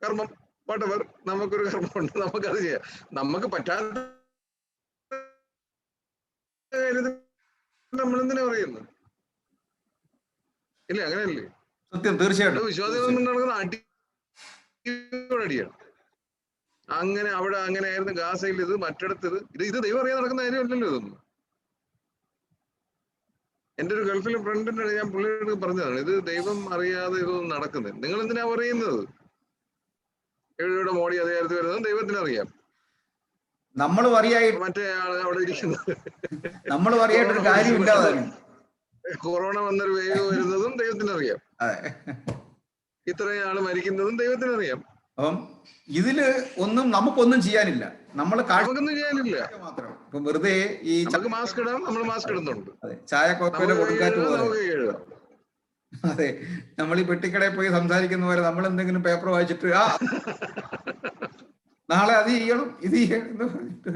F: കർമ്മം whatever, നമുക്കൊരു കർമ്മമുണ്ട്, നമുക്കത് ചെയ്യാം. നമുക്ക് പറ്റാത്ത നമ്മളെന്തിനാ പറയുന്നു? ഇല്ല, അങ്ങനെയല്ലേ?
A: സത്യം, തീർച്ചയായിട്ടും.
F: വിശ്വാസികൾ നടക്കുന്ന അടിയാണ്. അങ്ങനെ അവിടെ അങ്ങനെയായിരുന്നു, ഗാസയിൽ ഇത്, മറ്റിടത്ത് ഇത് ദൈവം അറിയാൻ നടക്കുന്ന കാര്യമല്ലല്ലോ ഇതൊന്നും. എൻ്റെ ഒരു ഗൾഫിലെ ഫ്രണ്ടിന്റെ ഞാൻ പുള്ളിയോട് പറഞ്ഞതാണ്, ഇത് ദൈവം അറിയാതെ ഇതൊന്നും നടക്കുന്നത്. നിങ്ങൾ എന്തിനാ പറയുന്നത്? ഇവിടെ മോഡി അധികാരത്തിൽ വരുന്നത് ദൈവത്തിന് അറിയാം.
A: നമ്മൾ അറിയായിട്ട്
F: മറ്റേ ആള് അവിടെ ഇരിക്കുന്നത്,
A: നമ്മൾ അറിയായിട്ടൊരു കാര്യമില്ലാതെ
F: കൊറോണ വന്നൊരു വേവ് വരുന്നതും ദൈവത്തിന് അറിയാം. ഇത്രയും ആള് മരിക്കുന്നതും ദൈവത്തിന് അറിയാം.
A: അപ്പം ഇതില് ഒന്നും നമുക്കൊന്നും ചെയ്യാനില്ല. നമ്മൾ
F: നമുക്കൊന്നും ചെയ്യാനില്ല.
A: മാത്രം ഇപ്പൊ വെറുതെ ഈ
F: നമുക്ക് മാസ്ക് ഇടാം, നമ്മൾ മാസ്ക് ഇടുന്നുണ്ട്.
A: അതെ, ചായ കോപ്പയിലെ കൊടുക്കാറ്റ് പോലെ. അതെ, നമ്മൾ ഈ പെട്ടിക്കടയിൽ പോയി സംസാരിക്കുന്ന പോലെ നമ്മൾ എന്തെങ്കിലും പേപ്പർ വായിച്ചിട്ട് നാളെ അത് ചെയ്യണം ഇത് ചെയ്യണം എന്ന് പറഞ്ഞിട്ട്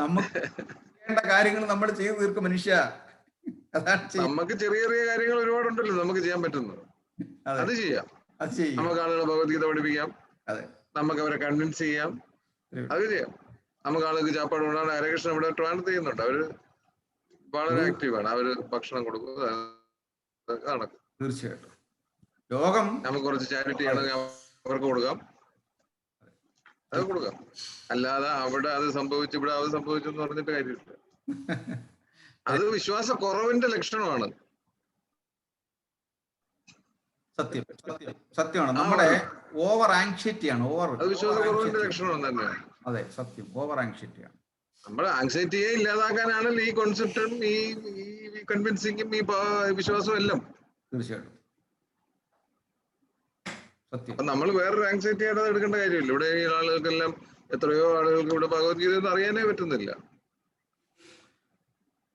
A: നമുക്ക് ചെയ്യേണ്ട കാര്യങ്ങൾ നമ്മൾ ചെയ്തു തീർക്കും മനുഷ്യ. അതാണ്
F: നമുക്ക് ചെറിയ ചെറിയ കാര്യങ്ങൾ ഒരുപാടുണ്ടല്ലോ നമുക്ക് ചെയ്യാൻ പറ്റുന്നത്. അത് ചെയ്യാം. നമുക്ക് ആളുകളെ ഭഗവത്ഗീത പഠിപ്പിക്കാം, നമുക്ക് അവരെ കൺവിൻസ് ചെയ്യാം, അത് ചെയ്യാം. നമുക്ക് ആളുകൾക്ക് ചാപ്പാട് കൊണ്ടാണ്. ഹരകൃഷ്ണൻ ഇവിടെ ട്രാൻസ് ചെയ്യുന്നുണ്ട്, അവര് വളരെ ആക്റ്റീവാണ്. അവര് ഭക്ഷണം കൊടുക്കും, നടക്കും.
A: തീർച്ചയായിട്ടും ലോകം
F: നമുക്ക് കുറച്ച് ചാരിറ്റി ആണെങ്കിൽ അവർക്ക് കൊടുക്കാം, അത് കൊടുക്കാം. അല്ലാതെ അവിടെ അത് സംഭവിച്ചു ഇവിടെ അത് സംഭവിച്ചു എന്ന് പറഞ്ഞിട്ട് കാര്യമില്ല. അത് വിശ്വാസ കുറവിന്റെ ലക്ഷണമാണ്.
A: സത്യമാണ്. നമ്മുടെ ഓവർ ആങ്സൈറ്റിയാണ്.
F: അത് വിശ്വാസ കുറവിന്റെ ലക്ഷണം തന്നെയാണ്.
A: അതെ, സത്യം, ഓവർ ആങ്സൈറ്റിയാണ്.
F: നമ്മുടെ ആങ്സൈറ്റിയെ ഇല്ലാതാക്കാനാണല്ലോ ഈ കോൺസെപ്റ്റും ഈ കൺവിൻസിങ്ങും ഈ വിശ്വാസവും എല്ലാം.
A: തീർച്ചയായിട്ടും സത്യം.
F: അപ്പൊ നമ്മൾ വേറൊരു ആങ്സൈറ്റി ആയിട്ട് അത് എടുക്കേണ്ട കാര്യമില്ല. ഇവിടെ ഈ ആളുകൾക്കെല്ലാം, എത്രയോ ആളുകൾക്ക് ഇവിടെ ഭഗവത്ഗീത ഒന്നും അറിയാനേ പറ്റുന്നില്ല.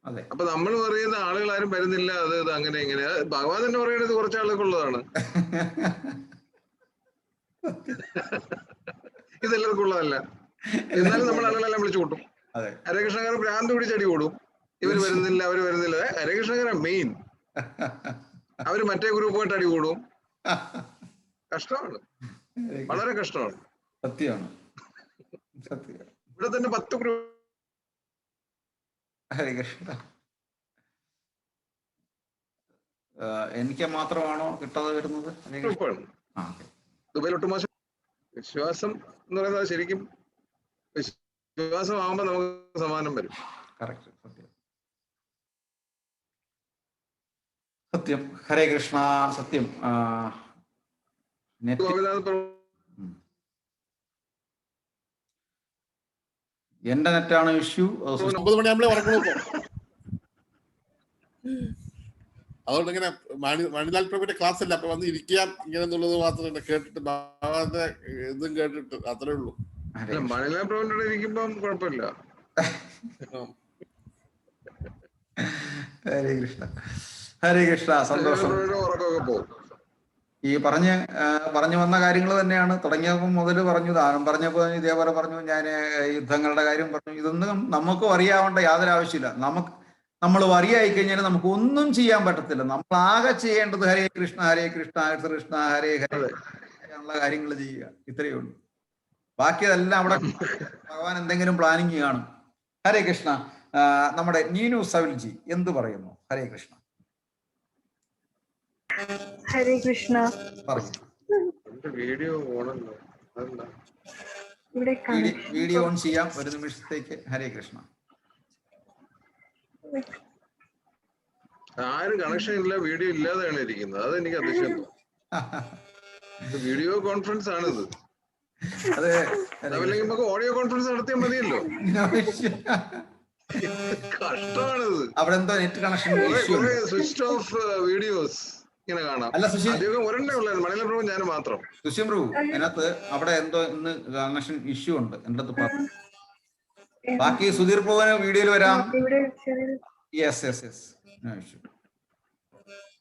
A: അതെ,
F: അപ്പൊ നമ്മൾ പറയുന്ന ആളുകൾ ആരും വരുന്നില്ല, അത് അങ്ങനെ ഇങ്ങനെ. ഭഗവാൻ തന്നെ പറയുന്നത് കുറച്ച് ആളുകൾക്കുള്ളതാണ്, ഇതെല്ലാവർക്കും ഉള്ളതല്ല. എന്നാലും നമ്മൾ ആളുകളെല്ലാം വിളിച്ചു കൂട്ടും. ഹരകൃഷ്ണകാരൻ ഭ്രാന്ത് പിടിച്ചടി കൂടും, ഇവര് വരുന്നില്ല അവര് വരുന്നില്ല. ഹരകൃഷ്ണകാരൻ മെയിൻ, അവര് മറ്റേ ഗ്രൂപ്പുമായിട്ട് അടി കൂടും. കഷ്ടമാണ്, വളരെ കഷ്ടമാണ്.
A: സത്യമാണ്, സത്യം.
F: ഇവിടെ തന്നെ 10 ഗ്രൂപ്പ്.
A: ഹരികൃഷ്ണ, എനിക്ക് മാത്രമാണോ കിട്ടാതെ വരുന്നത്?
F: ഗ്രൂപ്പാണ് ദുബൈയിൽ ഒട്ടും മോശം. വിശ്വാസം എന്ന് പറയുന്നത് ശരിക്കും വിശ്വാസമാകുമ്പോ നമുക്ക് സമാനം വരും.
A: കറക്റ്റ്, സത്യം, സത്യം. ഹരേ കൃഷ്ണ. സത്യം. എന്റെ നെറ്റാണ് ഇഷ്യൂ.
H: 9 മണിയാകുമ്പോഴേ ഉറങ്ങണു ഇപ്പൊ. അതുകൊണ്ട് ഇങ്ങനെ മണിലാൽ പ്രഭുവിന്റെ ക്ലാസ് അല്ല, അപ്പൊ വന്ന് ഇരിക്കാം ഇങ്ങനെ എന്നുള്ളത് മാത്രം കേട്ടിട്ട് ഭഗവാന്റെ ഇതും കേട്ടിട്ട് അത്രേ ഉള്ളൂ.
F: മണിലാൽ പ്രഭുവിന്റെ ഇരിക്കുമ്പം കുഴപ്പമില്ല.
A: ഹരേ കൃഷ്ണ, ഹരേ കൃഷ്ണ. സന്തോഷം.
F: ഉറക്കമൊക്കെ പോകും.
A: ഈ പറഞ്ഞു വന്ന കാര്യങ്ങൾ തന്നെയാണ്. തുടങ്ങിയപ്പോൾ മുതൽ പറഞ്ഞു, ദാനം പറഞ്ഞപ്പോൾ ഇതേപോലെ പറഞ്ഞു, ഞാൻ യുദ്ധങ്ങളുടെ കാര്യം പറഞ്ഞു. ഇതൊന്നും നമുക്കും അറിയാവേണ്ട യാതൊരു ആവശ്യമില്ല. നമ്മൾ അറിയായി കഴിഞ്ഞാൽ നമുക്ക് ഒന്നും ചെയ്യാൻ പറ്റത്തില്ല. നമ്മൾ ആകെ ചെയ്യേണ്ടത് ഹരേ കൃഷ്ണ ഹരേ കൃഷ്ണ കൃഷ്ണ ഹരേ ഹരേ ഉള്ള കാര്യങ്ങൾ ചെയ്യുക, ഇത്രയേ ഉള്ളൂ. ബാക്കിയതെല്ലാം അവിടെ ഭഗവാൻ എന്തെങ്കിലും പ്ലാനിങ് കാണും. ഹരേ കൃഷ്ണ. നമ്മുടെ നീനു സവിൽജി എന്ത് പറയുന്നു? ഹരേ കൃഷ്ണ.
D: ഹരേ കൃഷ്ണ.
A: വീഡിയോ ഓൺ ചെയ്യാം ഒരു നിമിഷത്തേക്ക്. ഹരേ കൃഷ്ണ.
F: ആരും കണക്ഷൻ ഇല്ല, വീഡിയോ ഇല്ലാതെയാണ് ഇരിക്കുന്നത്. അത് എനിക്ക് അതിശയം. വീഡിയോ കോൺഫറൻസ് ആണിത്.
A: അതെ,
F: അതല്ലെങ്കിൽ നമുക്ക് ഓഡിയോ കോൺഫറൻസ് നടത്തിയാൽ മതിയല്ലോ. കഷ്ടമാണിത്.
A: അവിടെ എന്തോ net connection
F: switch off videos ഇങ്ങനെ കാണാം. അധികം ഒരെണ്ണേ ഉള്ളായിരുന്നു, മണിലാൽ പ്രഭു ഞാൻ മാത്രം.
A: സുശ്യം പ്രഭു, അതിനകത്ത് അവിടെ എന്തോ ഇന്ന് കണക്ഷൻ ഇഷ്യൂ ഉണ്ട് എൻ്റെ അടുത്ത് പറഞ്ഞു. ബാക്കി സുധീർ പ്രഭുവിന് വീഡിയോയിൽ വരാം. യെസ് യെസ് യെസ്,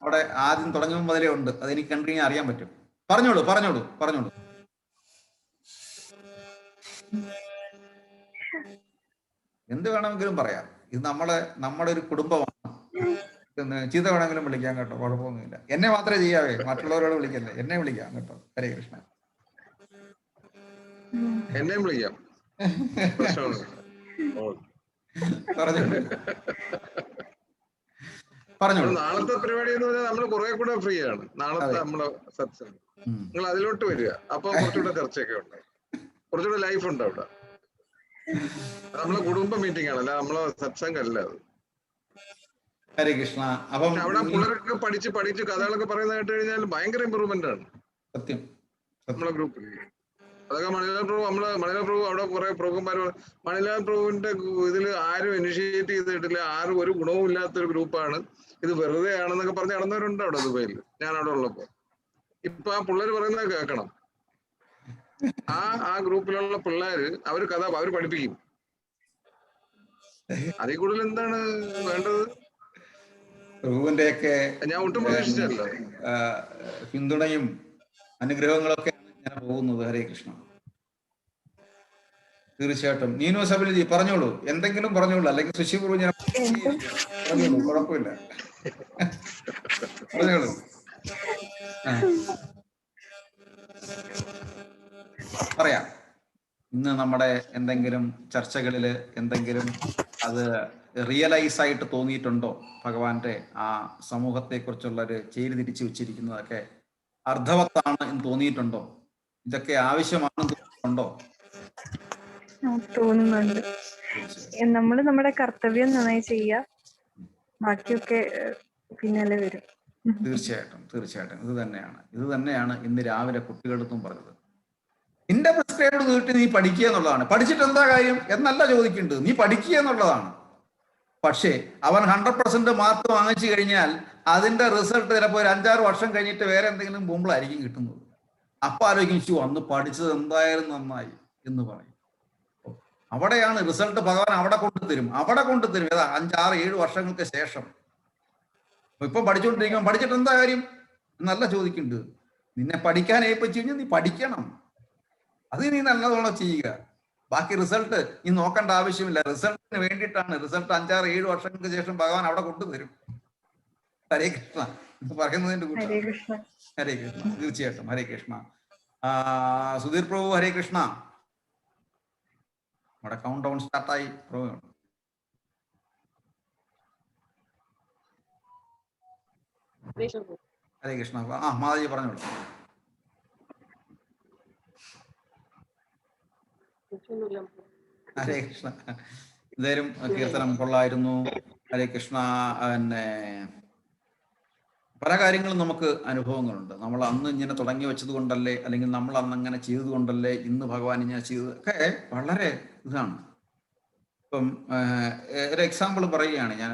A: അവിടെ ആദ്യം തുടങ്ങുമ്പോൾ മുതലേ ഉണ്ട്. അതെനിക്ക് കണ്ടിന്യൂ അറിയാൻ പറ്റും. പറഞ്ഞോളൂ പറഞ്ഞോളൂ പറഞ്ഞോളൂ. എന്ത് വേണമെങ്കിലും പറയാം. ഇത് നമ്മുടെ ഒരു കുടുംബമാണ്. ചീത്ത വേണമെങ്കിലും വിളിക്കാം കേട്ടോ, കുഴപ്പമൊന്നുമില്ല. എന്നെ മാത്രമേ ചെയ്യാവേ, മറ്റുള്ളവരോട് വിളിക്കല്ലേ. എന്നെ വിളിക്കാം കേട്ടോ. ഹരേ കൃഷ്ണ.
F: എന്നെയും വിളിക്കാം,
A: പറഞ്ഞോളൂ പറഞ്ഞോളൂ.
F: നാളത്തെ പരിപാടി എന്ന് പറഞ്ഞാൽ നമ്മള് കുറെ കൂടെ ഫ്രീ ആണ്. നാളത്തെ നമ്മളെ സത്സംഗം നിങ്ങൾ അതിലോട്ട് വരിക. അപ്പൊ കുറച്ചുകൂടെ ചർച്ചയൊക്കെ ഉണ്ട്, കുറച്ചുകൂടെ ലൈഫ് ഉണ്ട് അവിടെ. നമ്മളെ കുടുംബ മീറ്റിംഗ് ആണ്, അല്ല നമ്മളെ സത്സംഗം അല്ല അത്.
A: ഹരേ കൃഷ്ണ. അപ്പം
F: അവിടെ പിള്ളേരൊക്കെ പഠിച്ച് കഥകളൊക്കെ പറയുന്ന കേട്ട് കഴിഞ്ഞാൽ ഭയങ്കര ഇമ്പ്രൂവ്മെന്റ് ആണ്
A: സത്യം
F: നമ്മളെ ഗ്രൂപ്പിൽ. അതൊക്കെ മണിലാൽ പ്രഭു അവിടെ കുറെ പ്രഭുക്കന്മാർ, മണിലാൽ പ്രഭുവിന്റെ ഇതില് ആരും ഇനിഷ്യേറ്റ് ചെയ്തിട്ടില്ല, ആരും ഒരു ഗുണവും ഇല്ലാത്തൊരു ഗ്രൂപ്പാണ്, ഇത് വെറുതെ ആണെന്നൊക്കെ പറഞ്ഞ് നടന്നവരുണ്ട് അവിടെ ദുബൈയിൽ, ഞാൻ അവിടെ ഉള്ളപ്പോ. ഇപ്പൊ ആ പിള്ളേർ പറയുന്നത് കേൾക്കണം. ആ ഗ്രൂപ്പിലുള്ള പിള്ളേര് അവര് പഠിപ്പിക്കും. അതിൽ കൂടുതൽ എന്താണ് വേണ്ടത്?
A: പ്രഭുവിന്റെയൊക്കെ
F: ഞാൻ ഒട്ടും പ്രതീക്ഷിച്ചല്ല
A: പിന്തുണയും അനുഗ്രഹങ്ങളൊക്കെ ഞാൻ പോകുന്നത്. ഹരേ കൃഷ്ണ. തീർച്ചയായിട്ടും. നീനു സബിൽജി പറഞ്ഞോളൂ, എന്തെങ്കിലും പറഞ്ഞോളൂ, അല്ലെങ്കിൽ ശശിപ്രഭു ഞാൻ പറഞ്ഞോളൂ, കുഴപ്പമില്ല, പറഞ്ഞോളൂ. പറയാം. ഇന്ന് നമ്മുടെ എന്തെങ്കിലും ചർച്ചകളില് എന്തെങ്കിലും അത് റിയലൈസ് ആയിട്ട് തോന്നിയിട്ടുണ്ടോ? ഭഗവാന്റെ ആ സമൂഹത്തെ കുറിച്ചുള്ള ഒരു ചേരി തിരിച്ചു വെച്ചിരിക്കുന്നതൊക്കെ അർത്ഥവത്താണ് എന്ന് തോന്നിയിട്ടുണ്ടോ? ഇതൊക്കെ ആവശ്യമാണെന്ന് തോന്നിയിട്ടുണ്ടോ?
I: തോന്നുന്നുണ്ട്. നമ്മള് നമ്മുടെ കർത്തവ്യം നന്നായി ചെയ്യുക, ബാക്കിയൊക്കെ പിന്നാലെ വരും.
A: തീർച്ചയായിട്ടും തീർച്ചയായിട്ടും. ഇത് തന്നെയാണ് ഇന്ന് രാവിലെ കുട്ടികളടുത്തും പറഞ്ഞത്. നിന്റെ പ്രിസ്ക്രൈബ് നീട്ടി നീ പഠിക്കുക എന്നുള്ളതാണ്. പഠിച്ചിട്ട് എന്താ കാര്യം എന്നല്ല ചോദിക്കേണ്ടത്, നീ പഠിക്കുക എന്നുള്ളതാണ്. പക്ഷേ അവൻ 100% മാർക്ക് വാങ്ങിച്ചു കഴിഞ്ഞാൽ അതിന്റെ റിസൾട്ട് ചിലപ്പോൾ ഒരു 5-6 വർഷം കഴിഞ്ഞിട്ട് വേറെ എന്തെങ്കിലും മുമ്പിലായിരിക്കും കിട്ടുന്നത്. അപ്പൊ ആലോചിച്ചു, അന്ന് പഠിച്ചത് എന്തായാലും നന്നായി എന്ന് പറയും. അവിടെയാണ് റിസൾട്ട് ഭഗവാൻ അവിടെ കൊണ്ടുതരും ഏതാ 5-6-7 വർഷങ്ങൾക്ക് ശേഷം. ഇപ്പൊ പഠിച്ചുകൊണ്ടിരിക്കുമ്പോൾ പഠിച്ചിട്ട് എന്താ കാര്യം എന്നല്ല ചോദിക്കേണ്ടത്. നിന്നെ പഠിക്കാൻ ഏൽപ്പിച്ചു കഴിഞ്ഞാൽ നീ പഠിക്കണം, അത് നീ നല്ലതോളം ചെയ്യുക. ബാക്കി റിസൾട്ട് നീ നോക്കേണ്ട ആവശ്യമില്ല. റിസൾട്ടിന് വേണ്ടിയിട്ടാണ്. റിസൾട്ട് 5-6-7 വർഷങ്ങൾക്ക് ശേഷം ഭഗവാൻ അവിടെ കൊണ്ടുതരും. ഹരേ കൃഷ്ണ എന്ന് പറയുന്നതിന്റെ കൂട്ടം. ഹരേ കൃഷ്ണ. തീർച്ചയായിട്ടും. ഹരേ കൃഷ്ണ. സുധീർ പ്രഭു ഹരേ കൃഷ്ണ. നമ്മുടെ കൗണ്ട് ഡൗൺ സ്റ്റാർട്ടായി. പ്രഭു ഹരേ കൃഷ്ണ. മാതാജി പറഞ്ഞോളൂ. ഹരേ കൃഷ്ണ. എന്തായാലും കീർത്തനം കൊള്ളായിരുന്നു. ഹരേ കൃഷ്ണ. പിന്നെ പല കാര്യങ്ങളും നമുക്ക് അനുഭവങ്ങളുണ്ട്. നമ്മൾ അന്ന് ഇങ്ങനെ തുടങ്ങി വെച്ചത് കൊണ്ടല്ലേ, അല്ലെങ്കിൽ നമ്മൾ അന്ന് അങ്ങനെ ചെയ്തത് കൊണ്ടല്ലേ ഇന്ന് ഭഗവാൻ ഇങ്ങനെ ചെയ്തത് ഒക്കെ വളരെ ഇതാണ്. ഇപ്പം ഒരു എക്സാമ്പിൾ പറയുകയാണ് ഞാൻ.